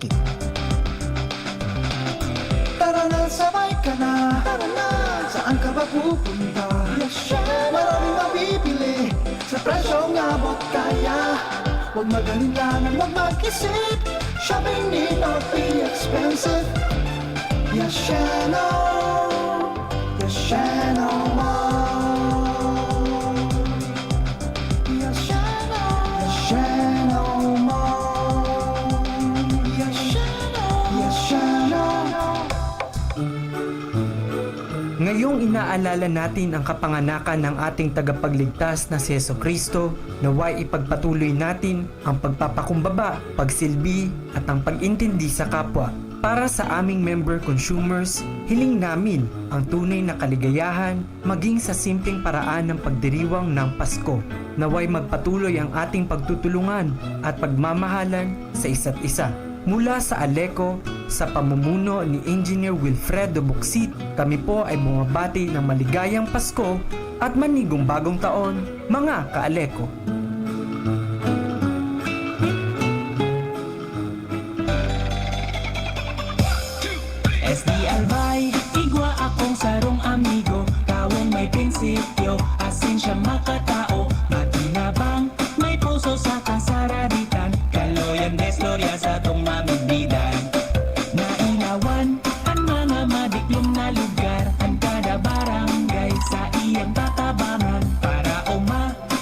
Tara na, sabay ka na. Tara na, saan ka ba pupunta? Yes, maraming mabibili sa presyong abot kaya. Huwag magalinlangan, huwag mag-isip. Shopping need not be expensive. Yes, Shano. Yes, Shano Mall. Yes, Shano. Yes, Shano Mall. Ngayong inaalala natin ang kapanganakan ng ating tagapagligtas na si Jesucristo, naway ipagpatuloy natin ang pagpapakumbaba, pagsilbi at ang pag-intindi sa kapwa. Para sa aming member consumers, hiling namin ang tunay na kaligayahan maging sa simpleng paraan ng pagdiriwang ng Pasko. Naway magpatuloy ang ating pagtutulungan at pagmamahalan sa isa't isa. Mula sa Aleco, sa pamumuno ni Engineer Wilfredo Buxit, kami po ay bumabati ng maligayang Pasko at manigong bagong taon, mga ka-Aleco. SD Albay, igwa akong sarong amigo. Kawong may prinsipyo, asin siya makatao. Matinabang, may puso sa kasararitan. Kaloyan desloria sa tong mamigbidan. Nainawan, ang mga madiklom na lugar. Ang kada barangay sa iyang tatabangan. Para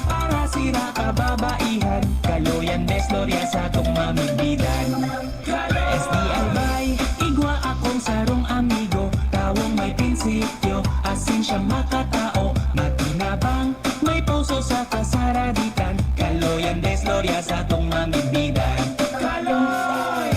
para sira kababaihan. Kaloyan desloria sa tong mamigbidan. SD Albay, igwa akong sarong amigo. araditan Kaloyan des Gloria sa tong mamibidan Kaloy!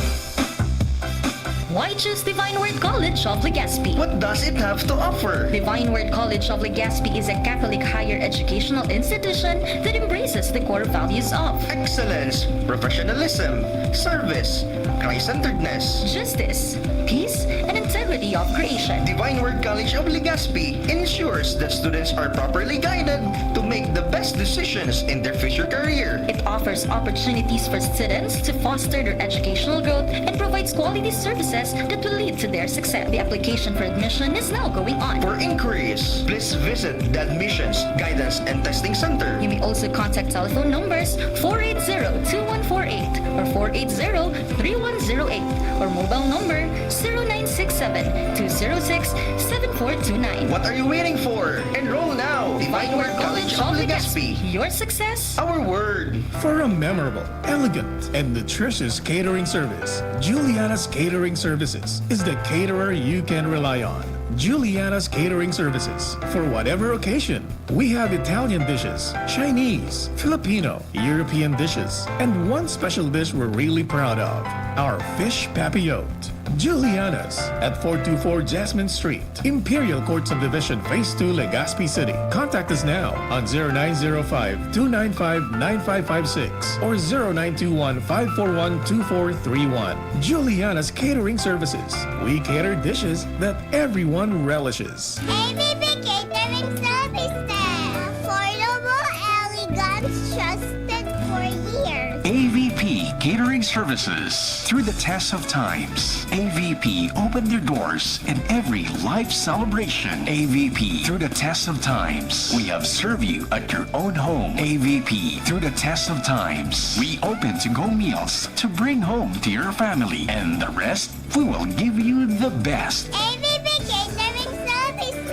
Why choose Divine Word College of Legazpi? What does it have to offer? Divine Word College of Legazpi is a Catholic higher educational institution that embraces the core values of Excellence, professionalism, service, Christ-centeredness. justice, peace, and integrity of creation. Divine Word College of Legazpi ensures that students are properly guided to make the best decisions in their future career. It offers opportunities for students to foster their educational growth and provides quality services that will lead to their success. The application for admission is now going on. For inquiries, please visit the Admissions, Guidance, and Testing Center. You may also contact telephone numbers 480-2148 or 480-3108 or mobile number 0967-206-7429. What are you waiting for? Enroll now! Divine Word College of Legazpi. Your success, Our word. For a memorable, elegant, and nutritious catering service, Juliana's Catering Services is the caterer you can rely on. Juliana's Catering Services. For whatever occasion, we have Italian dishes, Chinese, Filipino, European dishes, and one special dish we're really proud of, our fish papillote. Juliana's at 424 Jasmine Street, Imperial Court Subdivision, Phase 2, Legazpi City. Contact us now on 0905-295-9556 or 0921-541-2431. Juliana's Catering Services. We cater dishes that everyone relishes. ABB Catering Services. Affordable, elegant, trusted for years. AVP Catering Services. Through the test of times, AVP opened their doors in every life celebration. AVP through the test of times. We have served you at your own home. AVP through the test of times. We open to-go meals to bring home to your family. And the rest, we will give you the best. ABB Catering Services.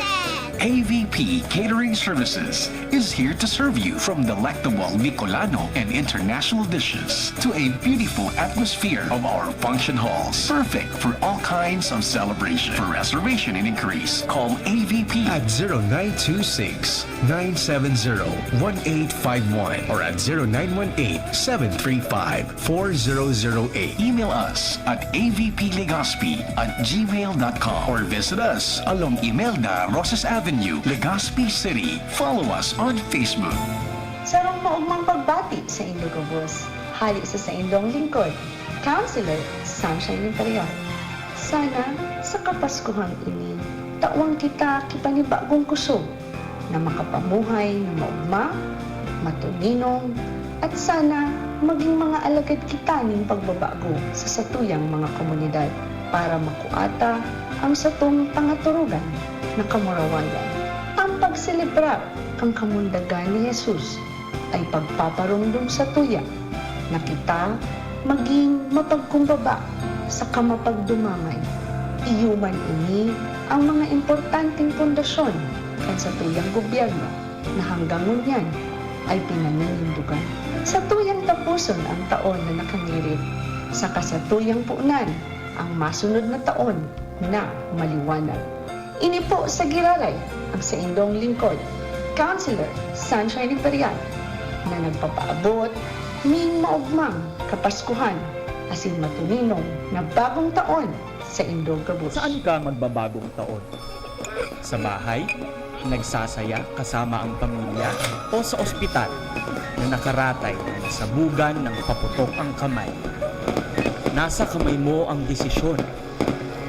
AVP Catering Services is here to serve you from delectable Bicolano and international dishes to a beautiful atmosphere of our function halls. Perfect for all kinds of celebration. For reservation and inquiries, call AVP At 0926-970-1851 or at 0918-735-4008. Email us at avplegazpi@gmail.com or visit us along Imelda Rosas Avenue, Legazpi City. Follow us on Facebook. Sarong maugmang pagbati sa Indogobos. Hali sa indong lingkod. Counselor Sunshine Imperial. Sana sa Kapaskuhan ini, tawang kita kipanibagong kusog na makapamuhay na maugma, matuninong, at sana maging mga alagad kita ning pagbabago sa satuyang mga komunidad para makuata ang satong pangaturugan na kamurawayan. Ang pagselebrar kang kamundagan ni Jesus ay pagpaparumdum sa tuya na kita maging mapagkumbaba sa kamapagdumamay. Iyuman ini ang mga importanteng pundasyon kan sa tuyang gobyerno na hanggang ngunyan ay pinaninindugan. Sa tuyang tapuson ang taon na nakangirit, sa kasatuyang puunan ang masunod na taon na maliwanag. Ini po sa Giraray ang sa indong lingkod, Counselor Sunshine Imperial, na nagpapaabot ning maugmang kapaskuhan asin matuninong na bagong taon sa Indogabus. Saan ka magbabagong taon? Sa bahay? Nagsasaya kasama ang pamilya? O sa ospital na nakaratay na nasabugan ng paputok ang kamay? Nasa kamay mo ang desisyon.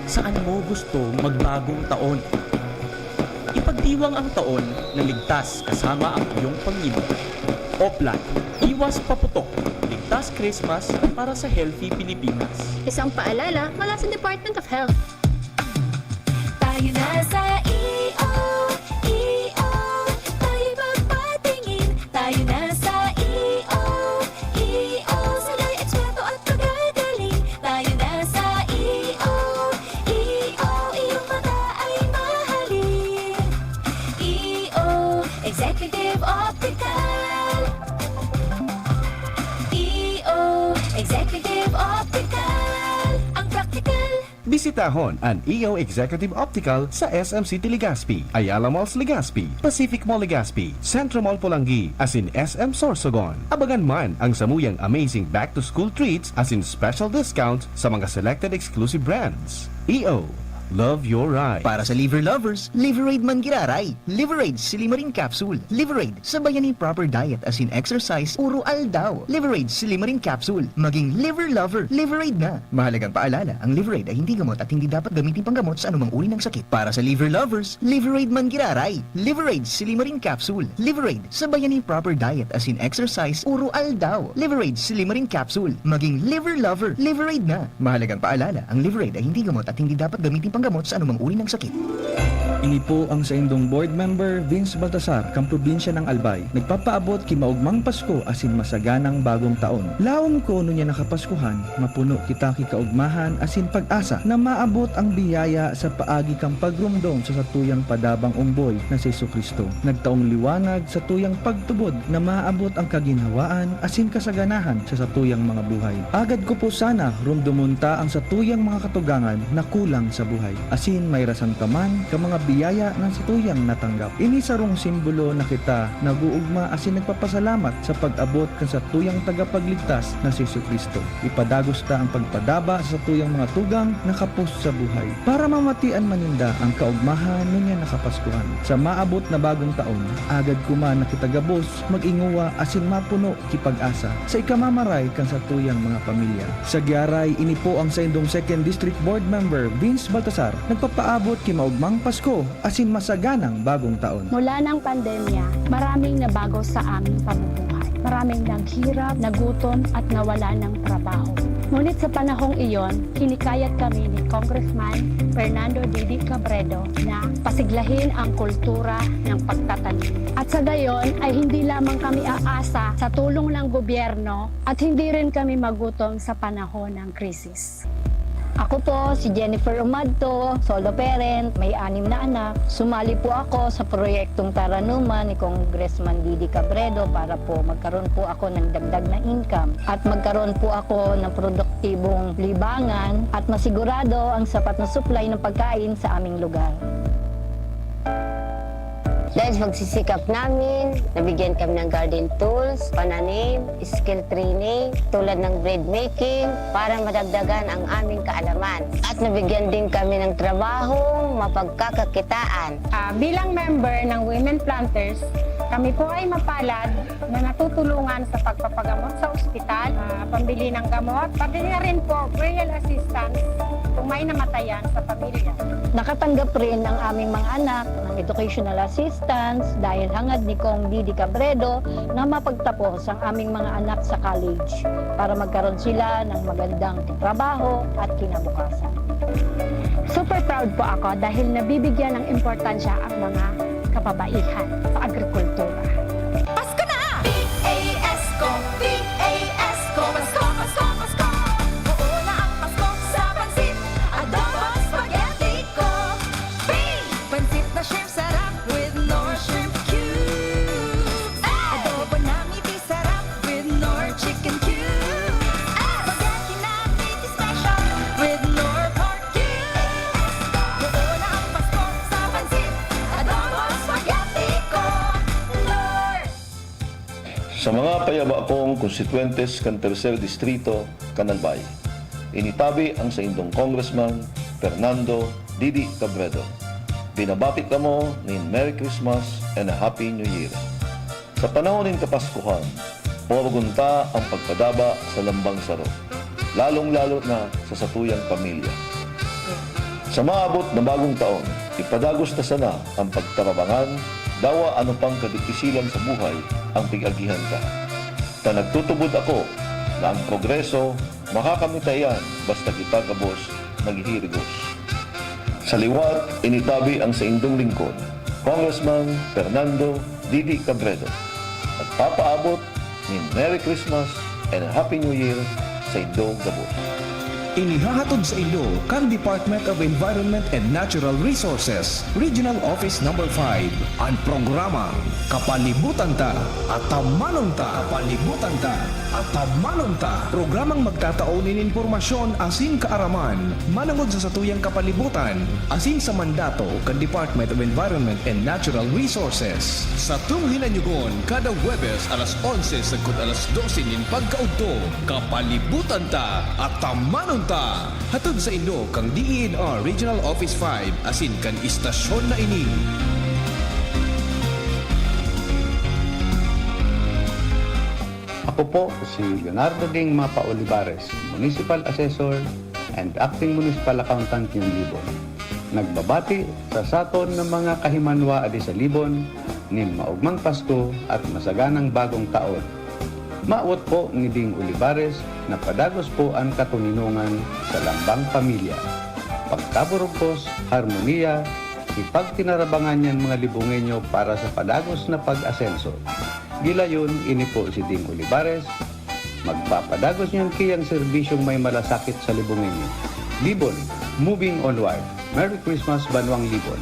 Saan mo gusto magbagong taon? Ipagdiwang ang taon na ligtas kasama ang iyong Panginoon. Oplan, iwas paputok. Ligtas Christmas para sa Healthy Pilipinas. Isang paalala mula sa Department of Health. Tayo na sa EO, EO, tayo magpatingin. Tayo na sa EO, EO, sila'y eksperto at pagagaling. Tayo na sa EO, EO, iyong mata ay mahalin. EO, Executive Optical. EO, Executive Optical. Ang practical. Bisitahon ang EO Executive Optical sa SM City Legazpi, Ayala Malls Legazpi, Pacific Mall Legazpi, Centro Mall Pulangi, as in SM Sorsogon. Abangan man ang samuyang amazing back-to-school treats as in special discounts sa mga selected exclusive brands. EO, love your ride. Para sa liver lovers, Liverade man giraray. Liverade Silimarin Capsule. Liverade sa bayani proper diet as in exercise, puro aldaw. Liverade Silimarin Capsule. Maging liver lover, Liverade na. Mahalagang paalala, ang Liverade ay hindi gamot at hindi dapat gamitin panggamot sa anumang uri ng sakit. Para sa liver lovers, Liverade man giraray. Liverade Silimarin Capsule. Liverade sa bayani proper diet as in exercise, puro aldaw. Liverade Silimarin Capsule. Maging liver lover, Liverade na. Mahalagang paalala, ang Liverade ay hindi gamot at hindi dapat gamitin panggamot sa anumang uri ng sakit. Ini po ang sa indong board member Vince Baltasar, kang probinsya ng Albay. Nagpapaabot kimaugmang Pasko asin masaganang bagong taon. Lawom ko no niya nakapaskuhan, mapuno kita kikaugmahan asin pag-asa na maabot ang biyaya sa paagi kang pagrumdom sa satuyang padabang umboy na si Jesucristo. Nagtaong liwanag sa tuyang pagtubod na maabot ang kaginhawaan asin kasaganahan sa satuyang mga buhay. Agad ko po sana rumdumunta ang satuyang mga katugangan na kulang sa buhay. Asin may rasan kaman ka mga biyaya ng satuyang natanggap. Ini sarong simbolo na kita naguugma asin nagpapasalamat sa pag-abot kan satuyang tagapagligtas na si Jesucristo. Ipadagos ta ang pagpadaba sa satuyang mga tugang nakapos sa buhay para mamatian maninda ang kaugmahan niya nakapaskuhan. Sa maabot na bagong taon, agad kuman nakitagabos, mag-inguwa asin mapuno kipag-asa sa ikamamaray kan satuyang mga pamilya. Sa giaray, ini po ang sa indong 2nd District Board Member Vince Baltasar, nagpapaabot kimaugmang Pasko asin masaganang bagong taon. Mula ng pandemya, maraming nabago sa aming pamumuhay. Maraming naghirap, nagutom at nawala ng trabaho. Ngunit sa panahong iyon, kinikayat kami ni Congressman Fernando Didi Cabredo na pasiglahin ang kultura ng pagtatanim. At sa gayon ay hindi lamang kami aasa sa tulong ng gobyerno at hindi rin kami magutom sa panahon ng krisis. Ako po si Jennifer Umadto, solo parent, may 6 na anak. Sumali po ako sa proyektong Taranuman ni Congressman Didi Cabredo para po magkaroon po ako ng dagdag na income at magkaroon po ako ng produktibong libangan at masigurado ang sapat na supply ng pagkain sa aming lugar. Dahil sa pagsisikap namin, nabigyan kami ng garden tools, pananim, skill training, tulad ng bread making, para madagdagan ang aming kaalaman. At nabigyan din kami ng trabaho, mapagkakakitaan. Bilang member ng Women Planters, kami po ay mapalad na natutulungan sa pagpapagamot sa ospital, pambili ng gamot, pati na rin po burial assistance kung may namatayan sa pamilya. Nakatanggap rin ng aming mga anak ng educational assistance dahil hangad ni Kong Didi Cabredo na mapagtapos ang aming mga anak sa college para magkaroon sila ng magandang trabaho at kinabukasan. Super proud po ako dahil nabibigyan ng importansya ang mga kababaihan sa agrikultura. Pasko na! P-A-S-Co, P-A-S-Co, Pasko, Pasko, Pasko. Oo na ang Pasko sa pansit, adobo, spaghetti ko. Pansit na shrimp sarap with Nor shrimp cubes. Adobo na ngiti sarap with Nor chicken cubes. Spaghetti na ngiti special with Nor pork cubes. Oo na ang Pasko sa pansit, adobo, spaghetti ko. Nor! Sa mga payaba kong konstituentes kan 3rd Distrito, Canalbay, initabi ang sa indong Congressman Fernando Didi Cabredo. Binabati ka mo ni Merry Christmas and a Happy New Year. Sa panahon ng Kapaskuhan, pumagunta ang pagpadaba sa lambang saro, lalong-lalo na sa satuyang pamilya. Sa maabot na bagong taon, ipadagos na sana ang pagtarabangan, dawa ano pang kadipisilan sa buhay ang pig-agihan ka. Ta nagtutubod ako na ang progreso makakamitayan basta kita kabos naghihirigos. Sa liwat, initabi ang sa indong lingkod, Congressman Fernando Didi Cabredo, at papaabot ni Merry Christmas and a Happy New Year sa indong gabos. Inihahatod sa inyo kan Department of Environment and Natural Resources, Regional Office No. 5, ang programa Kapalibutan Ta at Tamanon Ta. Kapalibutan Ta at Tamanon Ta. Programang magtataunin informasyon asin kaaraman, manangod sa satuyang kapalibutan, asin sa mandato kan Department of Environment and Natural Resources. Sa tunghinanyugon, kada Webes alas 11 sagkod alas 12 nin pagkaudto, Kapalibutan Ta at Tamanon Ta. Hatod sa inyo kang DENR Regional Office 5 asin kan istasyon na ini. Ako po si Leonardo Ding Mapa Olivares, Municipal Assessor and Acting Municipal Accountant ng Libon. Nagbabati sa saton ng mga kahimanwa adi sa Libon, nin maugmang Pasko at masaganang bagong taon. Maawat po ni Ding Olivares na padagos po ang katuninungan sa lambang pamilya. Pagkaburugkos, harmonia, ipagtinarabangan yan mga libungenyo para sa padagos na pag-asenso. Gilayon, ini po si Ding Olivares, magpapadagos niyan kiyang serbisyong may malasakit sa libungenyo. Libon, moving onward. Merry Christmas, Banwang Libon.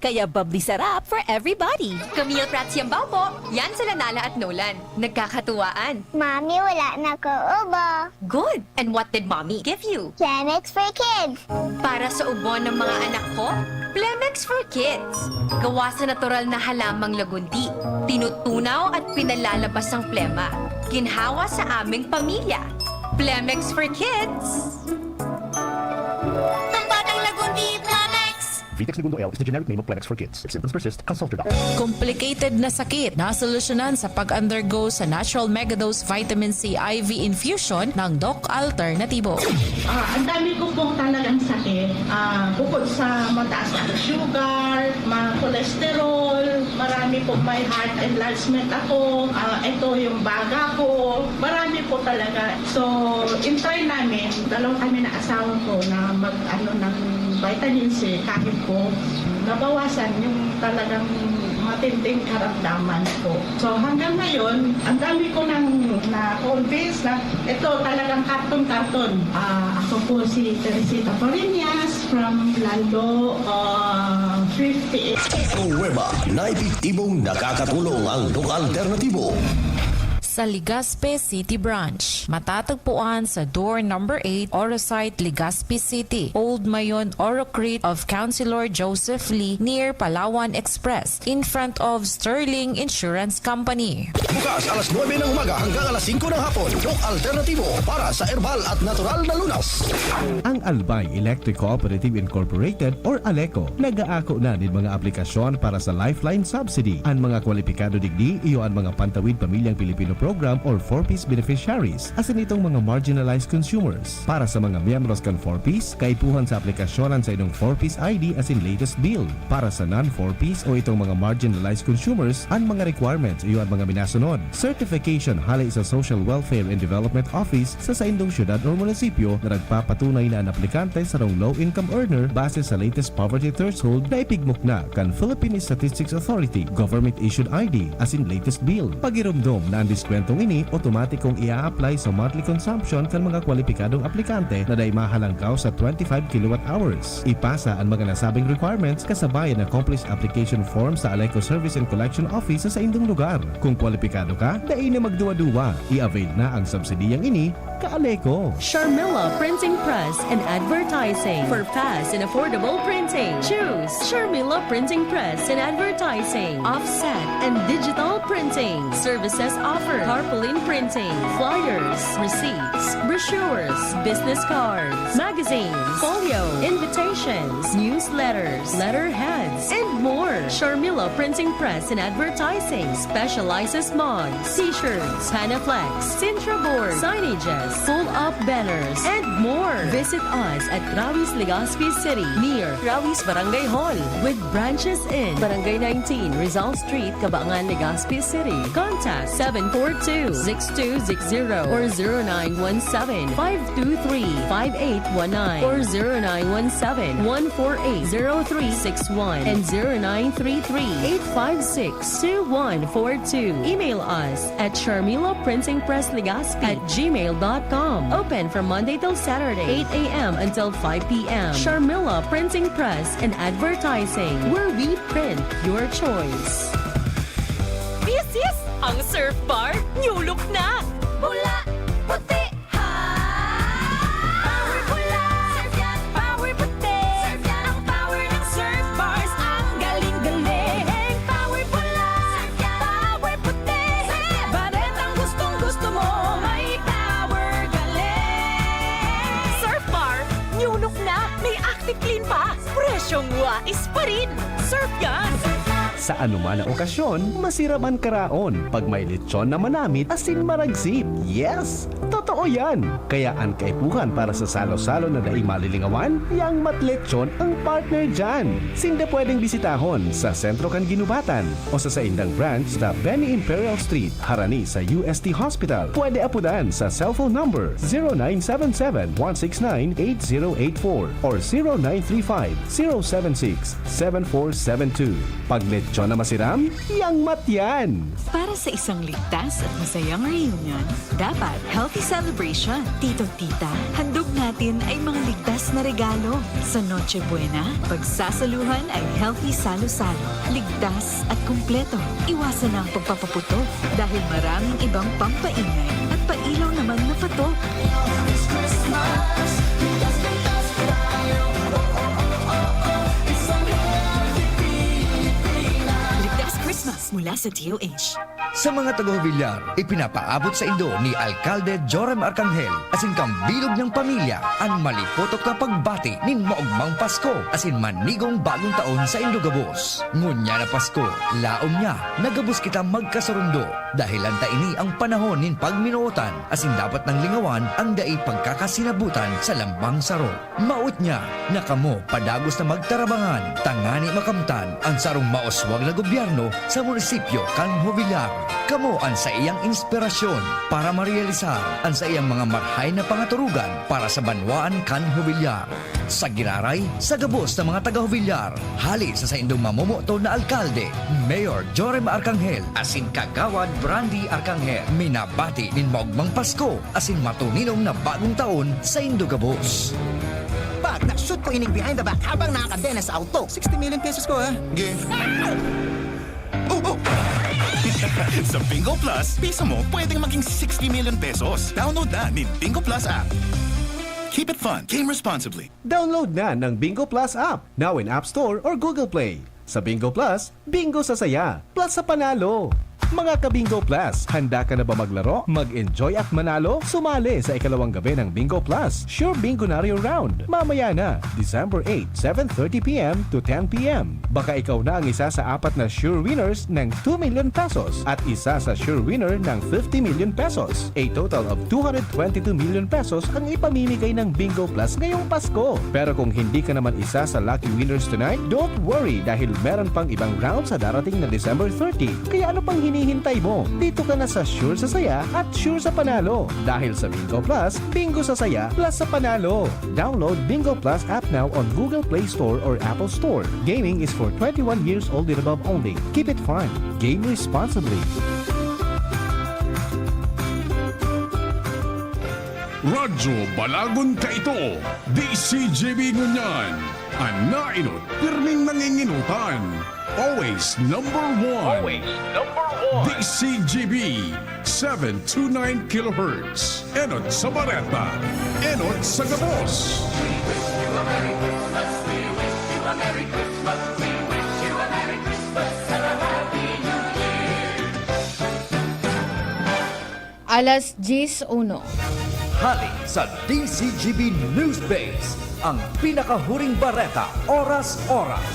Kaya bubbly sarap for everybody. Camille Prats Yambaw po. Yan sila Nala at Nolan. Nagkakatuwaan. Mami, wala na ko ubo. Good. And what did Mommy give you? Plemex for kids. Para sa ubo ng mga anak ko, Plemex for Kids. Gawa sa natural na halamang lagundi. Tinutunaw at pinalalabas ang plema. Ginhawa sa aming pamilya. Plemex for Kids. Pambatang lagundi, Plemex! Vitex Segundo L is the generic name of Plemex for kids. If symptoms persist, consult your doctor. Complicated na sakit na solusyonan sa pag-undergo sa Natural Megadose Vitamin C IV infusion ng Doc Alternativo. Ang dami ko pong talagang sakit. Bukod sa mataas na sugar, cholesterol, marami po may heart enlargement ako, ito yung baga ko, marami po talaga. So, in-try namin, dalawa kami na asawa ko na mag-ano ng vitamin C, kahit po nabawasan yung talagang matinding karamdaman ko. So hanggang ngayon, ang dami ko nang na-convince na ito talagang karton-karton. Ako po si Teresita Porinas from Lando 58. Nueva na epektibong nakakatulong ang Doc Alternativo. Sa Legazpi City Branch. Matatagpuan sa door number 8, Orosite, Legazpi City, Old Mayon, Orocrete of Councilor Joseph Lee near Palawan Express in front of Sterling Insurance Company. Bukas alas 9 ng umaga hanggang alas 5 ng hapon. Doc Alternativo para sa herbal at natural na lunas. Ang Albay Electric Cooperative Incorporated or ALECO nag-aako na din mga aplikasyon para sa Lifeline Subsidy. Ang mga kwalipikado digdi iyo ang mga Pantawid Pamilyang Pilipino Program or 4Ps beneficiaries asin itong mga marginalized consumers. Para sa mga miyembros kan 4Ps, kaipuhan sa aplikasyonan sa inyong 4Ps ID asin latest bill. Para sa non-4Ps o itong mga marginalized consumers, ang mga requirements iyo ang mga minasunod. Certification halay sa Social Welfare and Development Office sa indong syudad o munisipyo na nagpapatunay na ang aplikante sa low-income earner base sa latest poverty threshold na ipigmok na kan Philippine Statistics Authority government-issued ID asin latest bill. Pagirumdom na ang kwentong ini, otomatikong ia-apply sa monthly consumption kan mga kwalipikadong aplikante na day mahalangkaw sa 25 kilowatt-hours. Ipasa ang mga nasabing requirements kasabayan na accomplished application form sa ALECO Service and Collection Office sa indong lugar. Kung kwalipikado ka, dai na magduwa-duwa. I-avail na ang subsidiyang ini ka-ALECO. Sharmila Printing Press and Advertising for fast and affordable printing. Choose Sharmila Printing Press and Advertising. Offset and digital printing. Services offered tarpaulin printing, flyers, receipts, brochures, business cards, magazines, folio, invitations, newsletters, letterheads, and more. Sharmila Printing Press and Advertising specializes mugs, t-shirts, Panaflex, Sintra board, signages, pull-up banners, and more. Visit us at Rawis, Legazpi City, near Rawis Barangay Hall, with branches in Barangay 19, Rizal Street, Cabangan, Legazpi City. Contact 742-6260 or 0917-523-5819 or 0917-148-0361 and 0933-856-2142. Email us at sharmilaprintingpresslegazpi@gmail.com. Open from Monday till Saturday, 8 a.m. until 5 p.m. Sharmila Printing Press and Advertising, where we print your choice. This is ang surf bar, new look na! Pula, puti, ha! Power pula, surf yan, power puti. Surf yan, ang power ng surf bars, ang galing-galing. Power pula, surf yan, power puti. Baret ang gustong-gusto mo, may power galing. Surf bar, new look na, may active clean pa. Presyong wais pa rin. Surf yan! Sa anuman na okasyon, masira man karaon. Pag may lechon na manamit, asin maragsip. Yes! Totoo yan! Kaya ang kaipuhan para sa salo-salo na daing malilingawan, yang matlechon ang partner dyan. Sinda pwedeng bisitahon sa Sentro Kan Ginubatan o sa saindang branch sa Benny Imperial Street, harani sa UST Hospital. Pwede apudan sa cellphone number 0977-169-8084 or 0935-076-7472. Pag lechon na masiram, yang matyan! Para sa isang ligtas at masayang reunion, dapat healthy celebration. Tito-tita, handog natin ay mga ligtas na regalo. Sa Noche Buena, pagsasaluhan ay healthy salo-salo. Ligtas at kumpleto. Iwasan ang pagpapaputok dahil maraming ibang pampaingay at pailaw naman na patok. Christmas mula sa DOH. Sa mga taga-Villar, ipinapaabot sa Indo ni Alcalde Joram Arcangel asin kang bilog ng pamilya ang malipotok na pagbati nin maugmang Pasko asin manigong bagong taon sa Indogabos. Ngunya na Pasko, laom niya, nagabos kita magkasarundo dahil anta ini ang panahon nin pagminuotan asin dapat ng lingawan ang dai pagkakasinabutan sa lambang saro. Maut niya, nakamo padagos na magtarabangan, tangani makamtan ang sarong maoswag na gobyerno sa munisipyo Kanho Villar. Kamo ang sa iyang inspirasyon para marealisar ang sa iyang mga marhay na pangaturugan para sa Banwaan Kanho Villar. Sa giraray, sa gabos ng mga taga-Villar, hali sa indong mamomoto na alkalde, Mayor Joram Arcangel, asin kagawad Brandy Arcangel, minabati nin maugmang Pasko, asin matuninong na bagong taon sa Indogabos. Pag na-shoot ko ining behind the back habang nakakadena sa auto, 60 million pesos ko ha. Sa Bingo Plus, pisa mo pwedeng maging 60 million pesos. Download na ni Bingo Plus app. Keep it fun. Game responsibly. Download na ng Bingo Plus app, now in App Store or Google Play. Sa Bingo Plus, bingo sa saya, plus sa panalo. Mga ka-Bingo Plus, handa ka na ba maglaro, mag-enjoy at manalo? Sumali sa ikalawang gabi ng Bingo Plus, Sure Bingonario Round. Mamaya na, December 8, 7:30pm to 10pm. Baka ikaw na ang isa sa apat na sure winners ng 2 million pesos at isa sa sure winner ng 50 million pesos. A total of 222 million pesos ang ipamimigay ng Bingo Plus ngayong Pasko. Pero kung hindi ka naman isa sa lucky winners tonight, don't worry dahil meron pang ibang round sa darating na December 30. Kaya ano pang hinihintay mo? Dito ka na sa Sure sa Saya at Sure sa Panalo. Dahil sa Bingo Plus, bingo sa saya plus sa panalo. Download Bingo Plus app now on Google Play Store or Apple Store. Gaming is for 21 years old and above only. Keep it fun. Game responsibly. Radyo Balagon ka ito. DCGB ngunyan. Ang nainot, pirming nanginginutan. Always number one. Always number one. DCGB 729 kHz. Enot sa Bareta. Enot sa Gabos. We wish you a Merry Christmas. We wish you a Merry Christmas. We wish you a Merry Christmas and a Happy New Year. Alas 10:01. Hali sa DCGB News Base, ang pinakahuring bareta, oras-oras.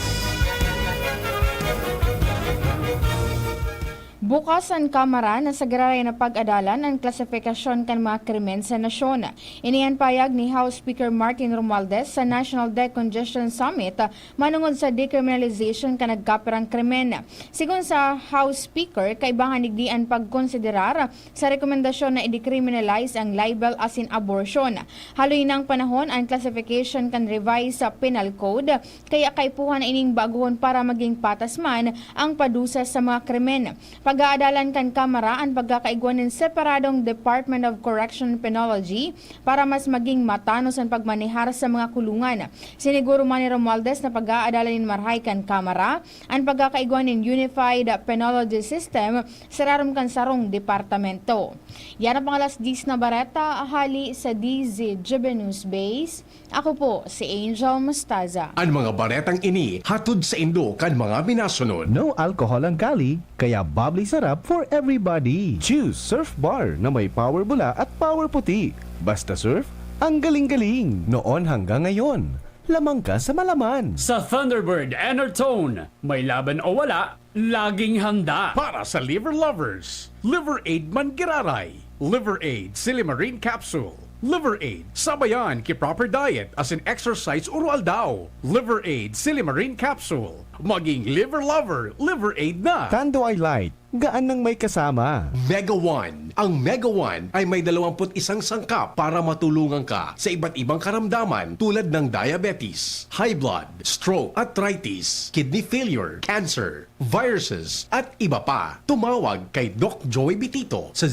Bukas ang Kamara na sagararay na pag-adalan ang klasifikasyon kan mga krimen sa nasyon. Iniyan payag ni House Speaker Martin Romualdez sa National Decongestion Summit manungod sa decriminalization kan nagkapirang krimen. Sigon sa House Speaker, kaibangan nigdian pagkonsiderar sa rekomendasyon na i-decriminalize ang libel as in abortion. Haloy ng panahon ang classification kan revise sa penal code, kaya kaipuhan na ining baguhon para maging patas man ang padusa sa mga krimen. Pag-aadalan kan Kamara ang pagkakaigwan ng separadong Department of Correction Penology para mas maging matanos ang pagmanihar sa mga kulungan. Siniguro man ni Romualdez na pag-aadalan ng marhay kan Kamara ang pagkakaigwan ng Unified Penology System sa rarom kan sarong departamento. Yan ang pangalas 10 na bareta, ahali sa DZGB News Base. Ako po si Angel Mostaza. Ang mga baretang ini hatod sa Indo kan mga minasunod. No alcohol ang kali, kaya bubbly sarap for everybody. Choose Surf Bar na may power bula at power puti. Basta surf, ang galing-galing. Noon hanggang ngayon. Lamang ka sa malaman. Sa Thunderbird Enertone, may laban o wala, laging handa. Para sa liver lovers, Liver Aid Mangiraray, Liver Aid Silimarine Capsule, Liver Aid sabayan ki proper diet as in exercise urual daw. Liver Aid Silimarine Capsule, maging liver lover, Liver Aid na. Tando ay light, gaan nang may kasama. Mega One. Ang Mega One ay may 21 sangkap para matulungan ka sa iba't ibang karamdaman tulad ng diabetes, high blood, stroke, arthritis, kidney failure, cancer, viruses, at iba pa. Tumawag kay Doc Joey Bitito sa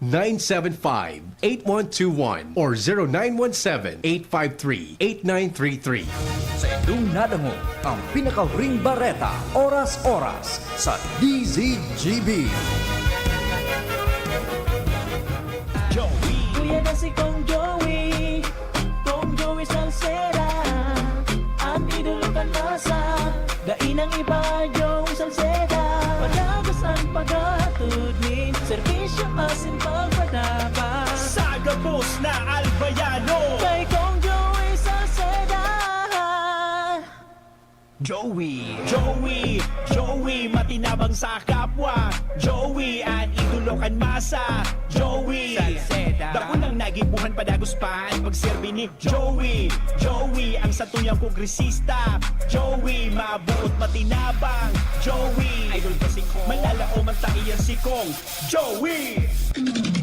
0998-975-8121 or 0917-853-8933. Sa Indong Nadango, ang pinakahuring bareta, oras-oras sa DZGB. Kuya na si Kong Joey Salceda, ang idolo kan masa, dainang iba yung Salceda. Pagkagos ang paghatod ni servisyo asin pagpadaba. Sagapos na Albayano Kay Kong Joey Salceda. Joey, matinabang sa kapwa. Joey, ang idolo kan masa. Joey, Salceda. Dako nang nagibuhan padagos pa ang pagserbi ni Joey, ang satuyang kongresista. Joey, mabuot matinabang. Joey, idol ka si Kong. Manlalao man taiyan si Kong. Joey!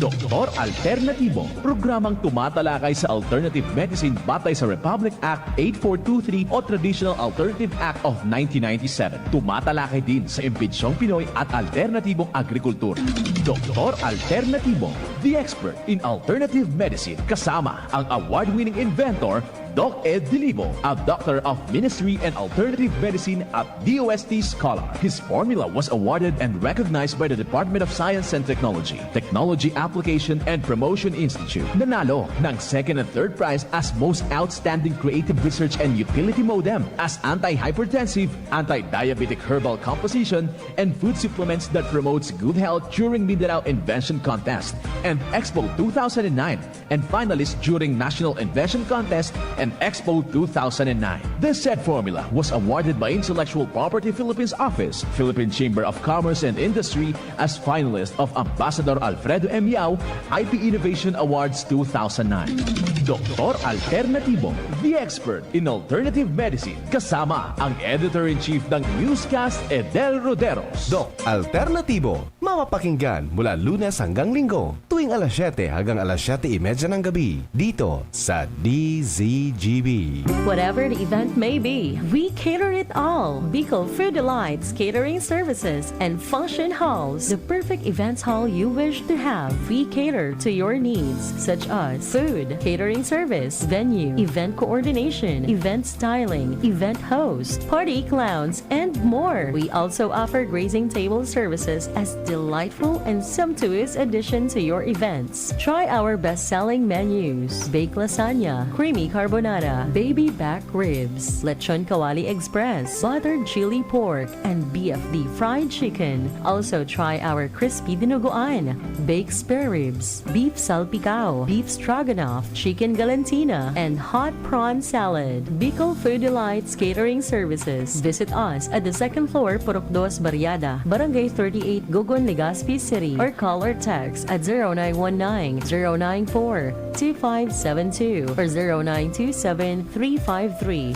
Doktor Alternatibo, programang tumatalakay sa alternative medicine batay sa Republic Act 8423 o Traditional Alternative Act of 1997. Tumatalakay din sa impinsyong Pinoy at alternatibong agrikultura. Doktor Alternatibo, the expert in alternative medicine, kasama ang award-winning inventor Doc Ed Dilibo, a Doctor of Ministry and Alternative Medicine at DOST Scholar. His formula was awarded and recognized by the Department of Science and Technology, Technology Application and Promotion Institute. Nanalo ng second and third prize as Most Outstanding Creative Research and Utility Modem as Anti-Hypertensive, Anti-Diabetic Herbal Composition, and Food Supplements that promotes good health during Mindanao Invention Contest and Expo 2009, and finalist during National Invention Contest and Expo 2009. This said formula was awarded by Intellectual Property Philippines Office, Philippine Chamber of Commerce and Industry as finalist of Ambassador Alfredo M. Yao IP Innovation Awards 2009. Doktor Alternatibo, the expert in alternative medicine, kasama ang Editor-in-Chief ng Newscast, Edel Roderos. Doc Alternatibo, mapapakinggan mula Lunes hanggang Linggo, tuwing alas 7 hanggang alas 7:30 ng gabi, dito sa DZGB. Whatever the event may be, we cater it all. Bicol Food Delights Catering Services and Function Halls, the perfect events hall you wish to have. We cater to your needs, such as food, catering service, venue, event coordination, event styling, event host, party clowns, and more. We also offer grazing table services as delightful and sumptuous addition to your events. Try our best-selling menus: baked lasagna, creamy carbonara, Carbonara, baby back ribs, lechon kawali express, buttered chili pork, and BFD fried chicken. Also try our crispy dinuguan, baked spare ribs, beef salpicao, beef stroganoff, chicken galantina, and hot prawn salad. Bicol Food Delights Catering Services. Visit us at the second floor, Purok 2 Barriada, Barangay 38, Gogon, Legazpi City, or call or text at 0919-094-2572 or 0927-353-4407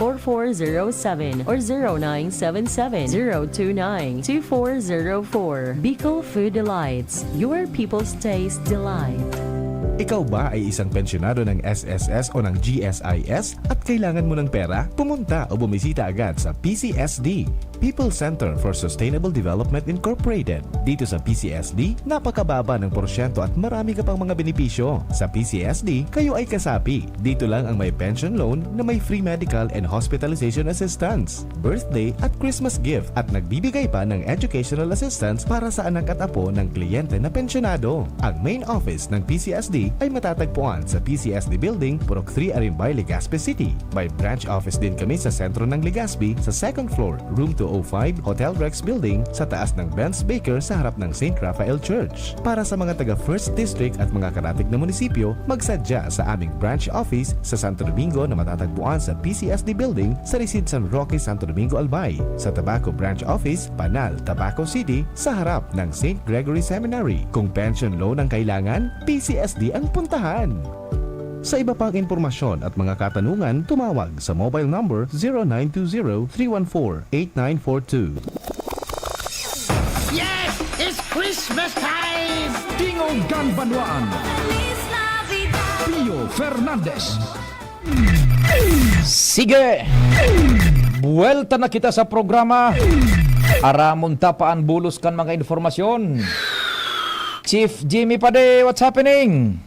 or 0977-029-2404. Bicol Food Delights, your people's taste delight. Ikaw ba ay isang pensyonado ng SSS o ng GSIS at kailangan mo ng pera? Pumunta o bumisita agad sa PCSD, People Center for Sustainable Development Incorporated. Dito sa PCSD, napakababa ng porsyento at marami ka pang mga benepisyo. Sa PCSD, kayo ay kasapi. Dito lang ang may pension loan na may free medical and hospitalization assistance, birthday at Christmas gift at nagbibigay pa ng educational assistance para sa anak at apo ng kliyente na pensyonado. Ang main office ng PCSD ay matatagpuan sa PCSD Building, Purok 3, Arimbay, Legazpi City. May branch office din kami sa sentro ng Legazpi sa second floor, room 205, Hotel Rex Building sa taas ng Benz Baker sa harap ng St. Raphael Church. Para sa mga taga 1st District at mga karatig na munisipyo, magsadya sa aming branch office sa Santo Domingo na matatagpuan sa PCSD Building sa Resid San Roque, Santo Domingo, Albay. Sa Tabaco Branch Office, Panal, Tabaco City sa harap ng St. Gregory Seminary. Kung pension loan ang kailangan, PCSD ang puntahan. Sa iba pang impormasyon at mga katanungan, tumawag sa mobile number 0920-314-8942. Yes! It's Christmas time! Tingog Ganbanwaan. Pio Fernandez. Sige! Buwelta na kita sa programa. Aramon tapaan bulos kan mga informasyon. Chief Jimmy Pade, what's happening?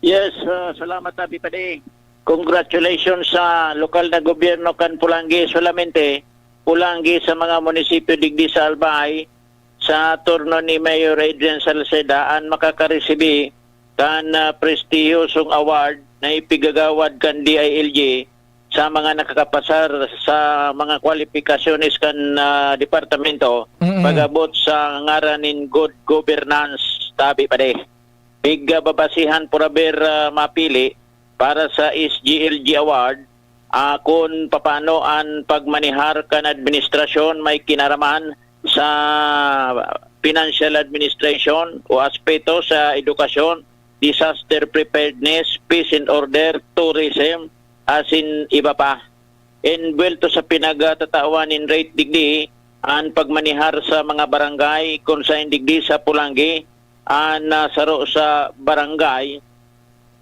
Yes, salamat Abi Pade. Congratulations sa lokal na gobyerno kan Pulangi, solamente Pulangi sa mga munisipyo digdi sa Albay sa turno ni Mayor Adrian Salceda ang makakaresibi kan prestihiyosong award na ipigagawad kan DILG sa mga nakakapasar sa mga kwalifikasyones kan departamento pagabot sa ngaranin good governance Tabi Pade. Big babasihan por haber mapili para sa SGLG Award kung paano ang pagmanihar kan administrasyon may kinaraman sa financial administration o aspeto sa edukasyon, disaster preparedness, peace and order, tourism, asin iba pa. And well to sa pinagtatawanin rate digdi ang pagmanihar sa mga barangay kung sa digdi sa Pulangi ang nasaro sa barangay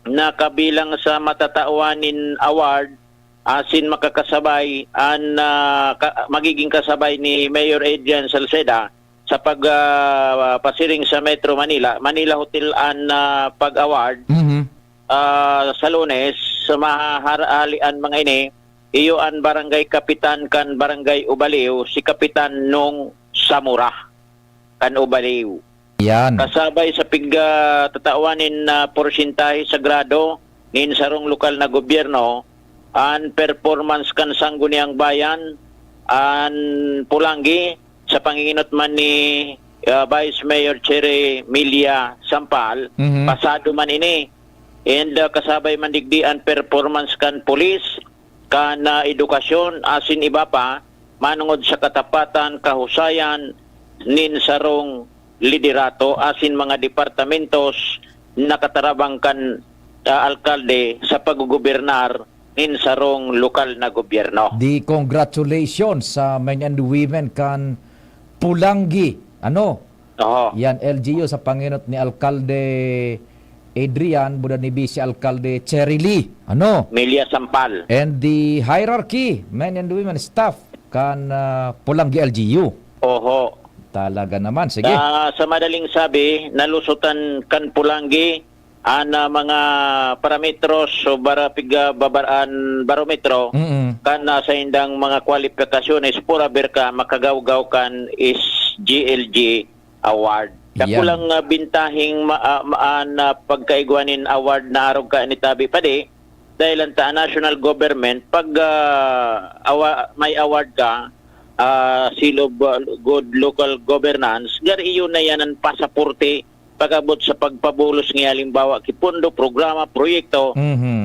na kabilang sa matatawanin award asin makakasabay ang magiging kasabay ni Mayor Adrian Salceda sa pagpasiring sa Metro Manila Hotel an pag-award sa Lunes sa mahahalian mga ini iyo ang barangay kapitan kan barangay Ubaliw si Kapitan Nong Samura kan Ubaliw. Yan. Kasabay sa tataawanin na porsentahe sa grado nin sarong lokal na gobyerno ang performance kan sangguniang bayan ang Pulangi sa panginginot man ni Vice Mayor Cherry Milia Sampal pasado man ini and kasabay man digdi ang performance kan pulis kan edukasyon asin iba pa manungod sa katapatan kahusayan nin sarong liderato asin mga departamentos nakatarabang kan alkalde sa paggugobernar nin sarong lokal na gobyerno. Di congratulations sa men and women kan Pulangi. Ano? Oo. Yan LGU sa panginot ni Alkalde Adrian buda ni Vice Alkalde Cherry Lee. Ano? Milia Sampal. And the hierarchy, men and women staff kan Pulangi LGU. Oho. Talaga naman. Sige. Sa madaling sabi, nalusutan kan Pulangi ang mga parametros o babaraan barometro kan sa indang mga kwalifikasyones pura berka makagawgaw kan is GLG award. Kakulang bintahing pagkaigwanin award na arog ka ni Tabi Pade dahil ang national government, pag may award ka, Seal of Good Local Governance, iyon na yan ang pasaporte pagabot sa pagpabulos ng halimbawa kipundo, programa, proyekto,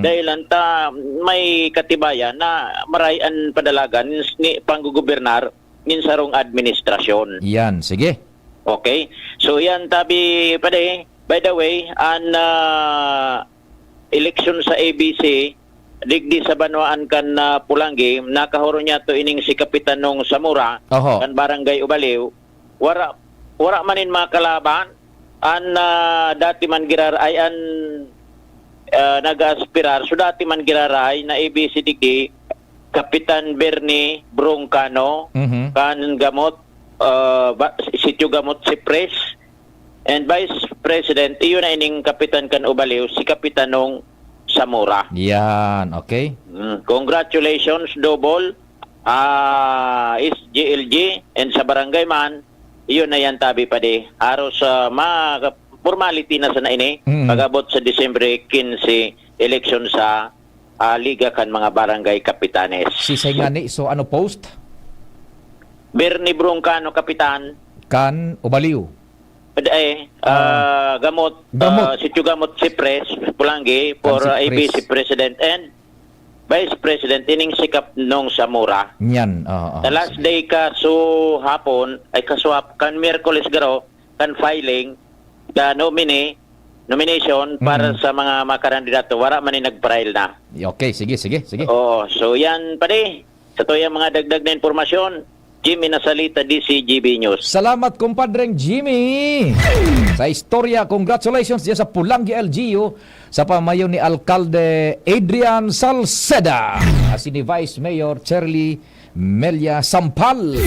dahil anta may katibayan na marayan padalagan ni panggugobernar nin sarong administrasyon. Yan, sige. Okay? So yan tabi pade. By the way, an election sa ABC digdi sa banwaan kan Pulangi, nakahuro niya to ining si Kapitan nung Samura, kan Barangay Ubaliw, wara manin mga kalaban, an dati man giraray, an nag-aspirar, so dati man giraray na ABCDK, Kapitan Bernie Broncano, kan Gamot, Sitio Gamot Cypress, and Vice President, iyon na ining Kapitan kan Ubaliw, si Kapitan nung Samura. Yan, okay. Congratulations, double. Is GLG and sa barangay man, iyon na yan tabi pa di. Aros formality na sana ini, pagabot sa Disyembre 15, election sa Liga kan mga barangay kapitanes. Si Saingani, so ano post? Bernie Broncano, Kapitan. Kan Ubaliw. Gamot. Sitio Gamot Cypress, Pulangi, for ABC President and Vice President, ining sikap nung Samura. Yan. The last day kaso hapon, kan Miyerkules garo, kan filing, the nomination para sa mga makarandidato, wala man nag-file na. Okay, sige. So yan pa di. Sa to yung mga dagdag na informasyon, Jimmy Nasalita, DCGB News. Salamat, kumpadreng Jimmy! Sa istorya, congratulations diyan sa Pulangi LGU sa pamayo ni Alcalde Adrian Salceda at si ni Vice Mayor Shirley Melia Sampal.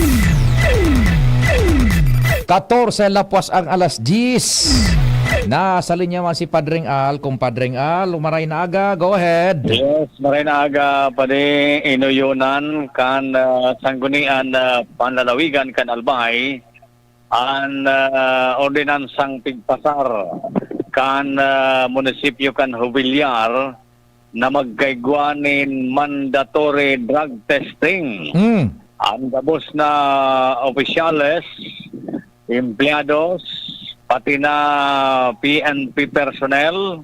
14 lapuas ang alas 10. Nasa linya man si Padring Al. Kumpadring Al, umaray na aga. Go ahead. Yes, maray na aga pa di inuyunan kan sanggunian panlalawigan kan Albay an ordinansang pigpasar kan munisipyo kan Jubillar na magkaigwanin mandatory drug testing. Ang gabos na opisyales, emplyados, pati na PNP personnel,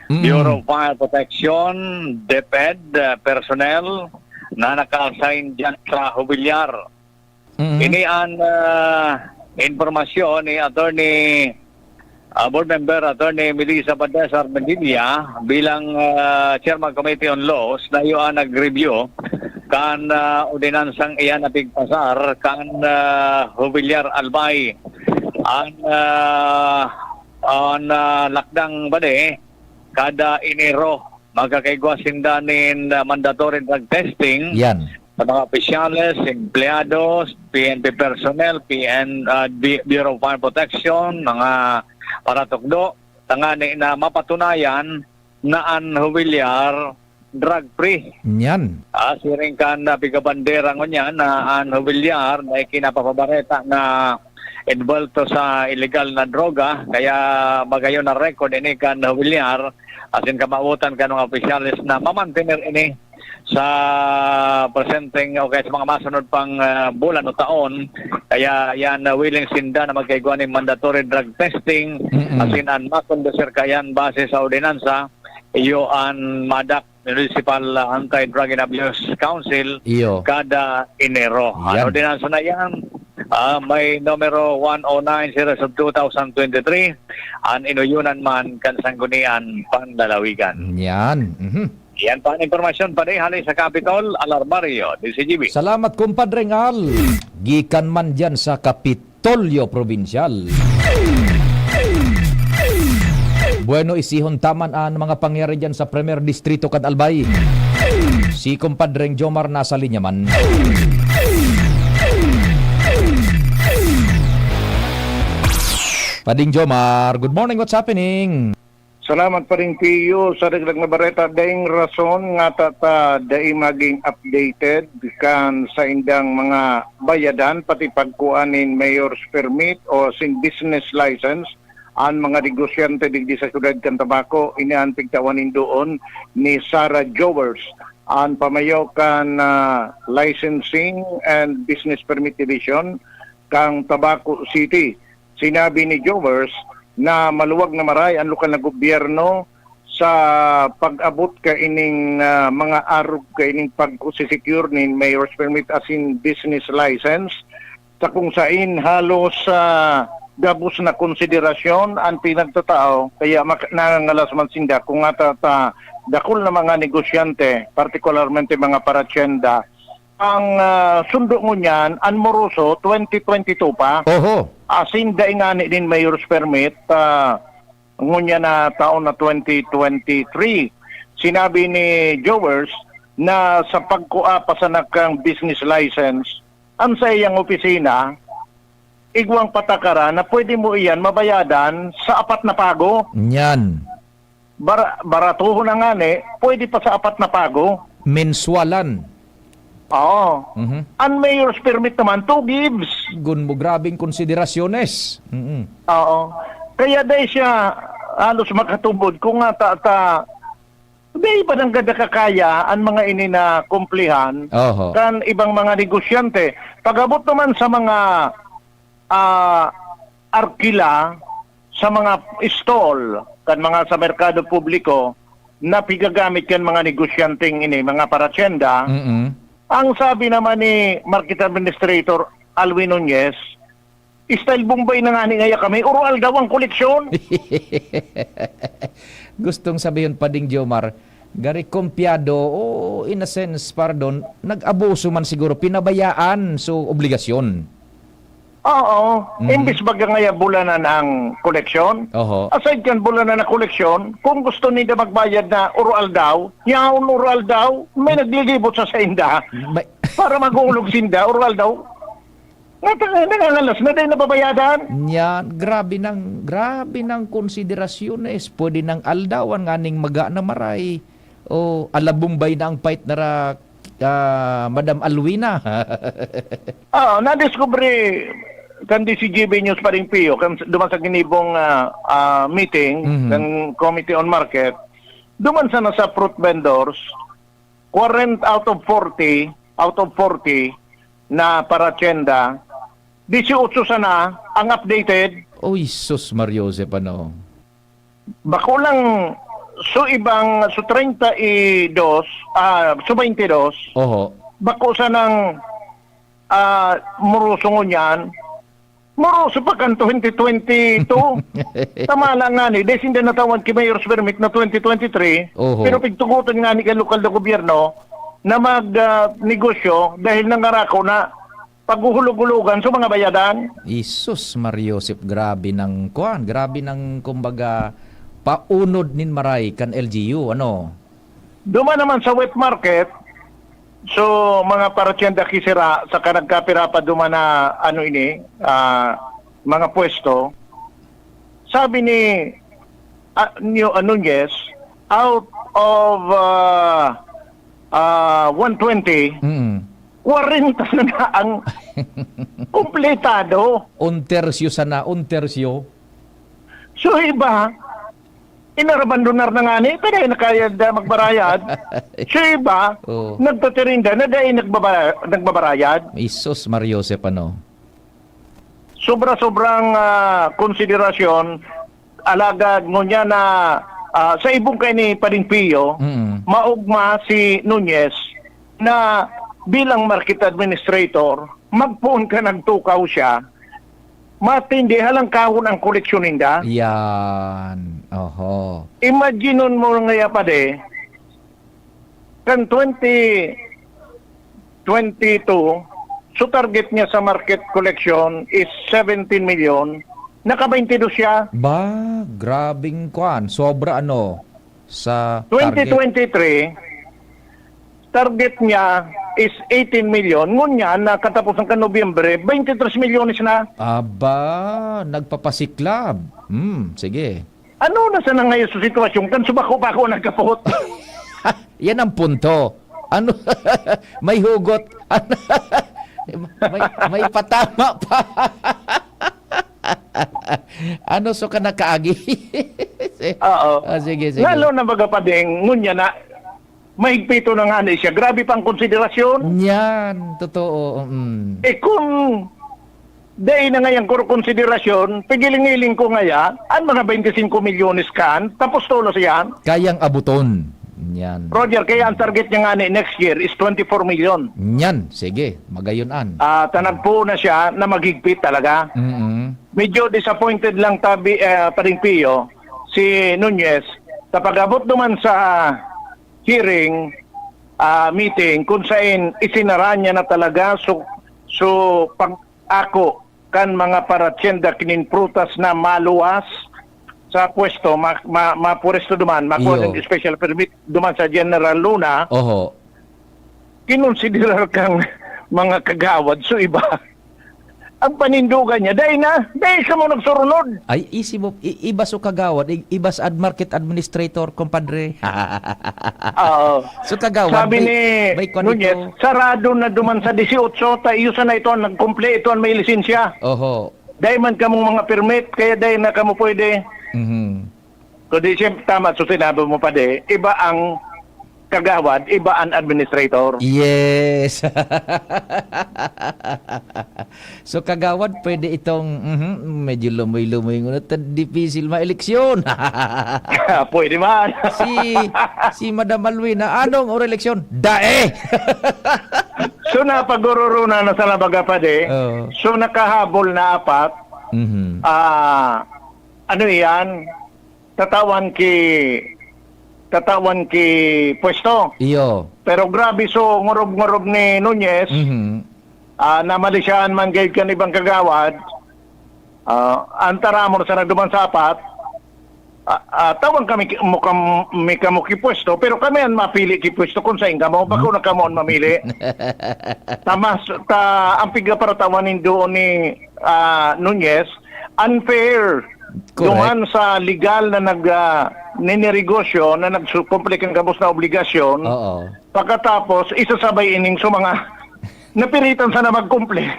Bureau of Fire Protection, DepEd personnel na naka-assign dyan sa Jubillar. Ini ang informasyon ni Attorney Board Member Attorney Melissa Badesar Mendilla bilang Chairman Committee on Laws na iyon nag-review kan ordinansang iyan na pigpasar kan Jubillar Albay. Ang lakdang bade kada Enero magkakaigwasin danin mandatory drug testing. Yan. Sa mga opisyales, empleados, PNP personnel, Bureau of Fire Protection, mga paratokdo, tangani na mapatunayan na ang Jubillar drug-free. Yan. Siring kan na pigabandera ngunyan na ang Jubillar na ikinapapabareta na involved to sa illegal na droga, kaya magayon na record ini kan Jubillar, asin kamautan kan mga opisyalis na mamantener ini sa presenting okay sa mga masunod pang bulan o taon, kaya yan willing sinda na magkaigwan ng mandatory drug testing, asin an makondusir kayan base sa ordinansa, iyo an MADAC, Municipal Anti-Drug and Abuse Council, kada Enero. Ang ordinansa na yan, may numero 109/2023 ang inuyunan man kan sanggunian panlalawigan. Yan. Yan pa ang informasyon pa rin halay sa Capitol, Alarmario, DCGB. Salamat, kumpadreng Al. Gikan man dyan sa Kapitolyo Provincial. Bueno, isihon taman ang mga pangyari dyan sa Premier Distrito kan Albay. Si kumpadreng Jomar nasa linya man. Pading Jomar, good morning, what's happening? Salamat pa rin Piyo sa dagdag na bareta. Daing rason nga tata dai maging updated kan sa indang mga bayadan pati pagkuanin mayor's permit o sing business license ang mga negosyante digdi sa syudad kan Tabaco inian pigtawanin doon ni Sarah Jowers ang pamayaw kan licensing and business permit division kang Tabaco City. Sinabi ni Jowers na maluwag na maray ang lokal na gobyerno sa pag-abot ka ining mga arog ka ining pag-secure ni mayor's permit as in business license sa kung sain halos gabos na konsiderasyon ang pinagtatao kaya nangangalas man sinda kung ata dakol na mga negosyante, partikularmente mga paratyenda, ang sundo mo niyan, ang moroso, 2022 pa. Oho. Asin daingani din mayor's permit, ngunya na taon na 2023. Sinabi ni Jowers na sa pagkuha pa sa nakang business license, ang sa iyang opisina, igwang patakaran na pwede mo iyan mabayadan sa 4 na pago. Yan. Baratuho na nga pwede pa sa 4 na pago. Menswalan. Oo. Ang mayor's permit naman, 2 gives. Gun mo grabing konsiderasyones. Oo. Kaya dahil siya halos makatubod kung nga di ba nang ganda kakaya ang mga ini na kumplihan kan ibang mga negosyante. Pag-abot naman sa mga arkila, sa mga stall, kan mga sa merkado publiko, na pigagamit kan mga negosyanteng ini, mga paratyenda, ang sabi naman ni Market Administrator Alwin Nunez, style Bombay na nga ngaya kami, oral daw ang koleksyon. Gustong sabihin pa ding Jomar, gari kompyado, in a sense, pardon, nag-abuso man siguro, pinabayaan, so obligasyon. Oo. Imbis baga ngaya bulanan ang koleksyon. Aside kan bulanan na koleksyon, kung gusto nila magbayad na oral daw, yaon oral daw, may naglilibot sa inda. Para mag-uulog sinda, oral daw. Nangangalas na din nababayadan. Yan, grabe ng konsiderasyon es. Pwede ng aldawan nganing maga na maray. O alabumbay na ang fight na Madam Alwina. Na-discovery kan di si GB News pa rin Pio, kan duman sa ginibong meeting ng Committee on Market, duman sa nasa fruit vendors, 40 out of 40 na paratyenda, 18 sana ang updated. Uy, sus Mario Joseph, ano? Bako lang, so 32, so 22, bako sa nang murusong niyan, moroso pa kan 2022. Tama lang nga ni. Dahil hindi natawan kay Mayor's Permit na 2023. Pero pigtugutan nga ni kay lokal na gobyerno na mag-negosyo dahil nangarako na paghuhulog-hulugan sa mga bayadan. Isus Mariosep, grabe ng kumbaga paunod nin maray kan LGU, ano? Duma naman sa wet market, so mga paratyenda kisira sa kanagkapira pa duma na mga pwesto, sabi ni Nunez, out of 120, 40 na ang kumpletado. Untersyo sana, untersyo. So iba, inarabandonar na nga ni, pero nakayad magbarayad. So iba, nagtatirinda na dahil nagbabarayad. Isos Mariosep, ano? Sobra-sobrang konsiderasyon, alagad ngunya na sa ibong kay ni Pio, maugma si Nunez na bilang market administrator, magpuon ka nagtukaw siya, matindi halang kahon ang koleksyon ninda. Yan. Oho. Imagine mo nga pa kan 2022, so target niya sa market collection is 17 million, naka-22 siya. Ba, grabing kwan. Sobra ano sa 2023, target niya is 18 million. Ngunya, nakatapos ng Nobyembre, 23 milyones na. Aba, nagpapasiklab. Sige. Ano na sana ngayon sa sitwasyon? Kan subako pa ako nagkapot. Yan ang punto. Ano? May hugot. may patama pa. Ano so ka nakaagi? Oo. Sige, sige. Lalo na baga pa ding, ngunya na, mahigpito na nga siya. Grabe pang konsiderasyon. Yan, totoo. Kung day na ngayon kung konsiderasyon, pigiling-iling ko ngaya, ang mga 25 milyones kan, tapos tulos yan. Kayang abuton. Yan. Roger, kaya ang target niya nga next year is 24 million. Yan, sige, magayon-an. Tanagpo na siya na maghigpit talaga. Medyo disappointed lang paring Pio, si Nunez, sa pag-abot naman sa hearing, meeting, kung saan isinara niya na talaga, so pag ako, kan mga paratyenda kinin prutas na maluwas, sa pwesto, mapuresto duman, makuha ng special permit duman sa General Luna, Oho. kinonsiderar kang mga kagawad, so iba. Ang panindugan niya, dahil ka mo nagsurunod. Ay, iba so kagawad, iba sa market administrator, compadre. So kagawad, sabi ni Nunez, sarado na duman sa 18, tayo na ito, nag-complete ito, may lisensya. Oho. Dahil man kamong mga permit, kaya dahil na kamo pwede. Kundi siyempre tama, so sinabi mo pa iba ang kagawad, iba ang administrator. Yes. So kagawad, pwede itong medyo lumoy-lumoy ngunit difficile ma-eleksyon. Pwede man. si Madam Alwina, anong eleksyon? Dae! So napagururuna na sa labaga pa so nakahabol na 4. Ano yan? Tatawan ki pwesto. Iyo. Pero grabe so ngorob-ngorob ni Nunez. Na malisyan man gayud kan ibang kagawad. Antara mo sa nagduman sa 4. Tawan kami may kamo ki pwesto, pero kami ang mapili ki pwesto kung sa ingamo bako na kamo ang mamili. Ang pigla para tawanin doon ni Nunez, unfair. Duman sa legal na ninegosyo na nagsukumplik ang gabos na obligasyon. Pagkatapos, isasabay ining so mga napiritan sa na magkumplik.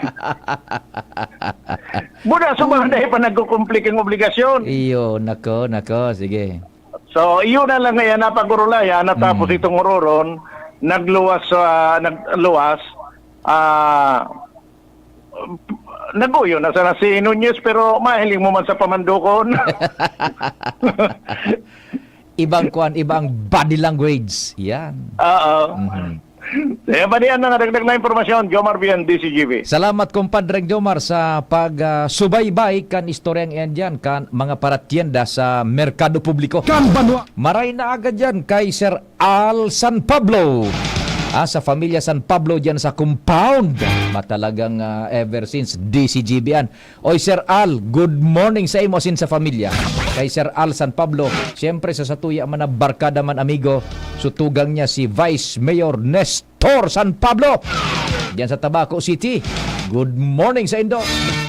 Muna sa mga dahil pa nagkukumplik ang obligasyon. Iyo, nako, sige. So, iyon na lang ngayon napagurulaya, natapos itong uroron, nagluwas, naguyo na sana si Nunez, pero mahiling mo man sa pamandukon. Ibang body language. Yan. Oo. Kaya ba diyan na nadagdag na impormasyon, Jomar Bian, DCGV. Salamat, kumpadreng Jomar, sa pag-subaybay kan istoryang yan dyan, kan mga paratyenda sa Merkado Publiko. Maray na agad dyan kay Sir Al San Pablo. Sa familia San Pablo dyan sa compound. Matalagang ever since DCGBan. Oy Sir Al, good morning sa imo sin sa familia. Kay Sir Al San Pablo, siyempre sa satuya man na barkada man amigo, sutugang niya si Vice Mayor Nestor San Pablo dyan sa Tabaco City. Good morning sa Indo.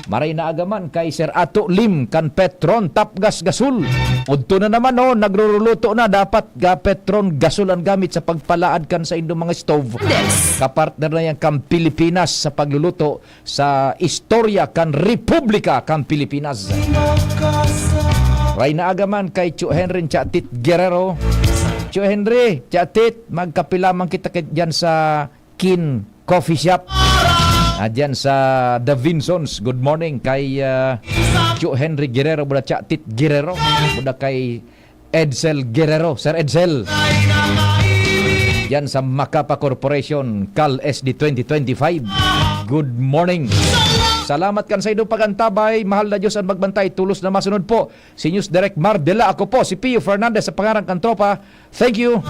Maray na agaman kay Sir Ato Lim kan Petron Tapgas Gasul. Udto na naman nagruruluto na dapat Petron Gasul ang gamit sa pagpalaad kan sa Indo mga stove. Kapartner na yan kan Pilipinas sa pagluluto sa istorya kan Republika kan Pilipinas. Maray na agaman kay Chu Henry Chatit Guerrero. Chu Henry Chatit, magkapilamang kita dyan sa Kin Coffee Shop. Diyan sa The Vinsons. Good morning kay Chu Henry Guerrero, buda Chatit Guerrero, buda kay Edsel Guerrero, Sir Edsel. Diyan sa Macapa Corporation, Cal SD 2025. Good morning. Salamat kan sa idong pagantabay. Mahal na Diyos ang magbantay. Tulos na masunod po. Si News Direct Mardela. Ako po si Pio Fernandez sa pangarang kantropa. Thank you.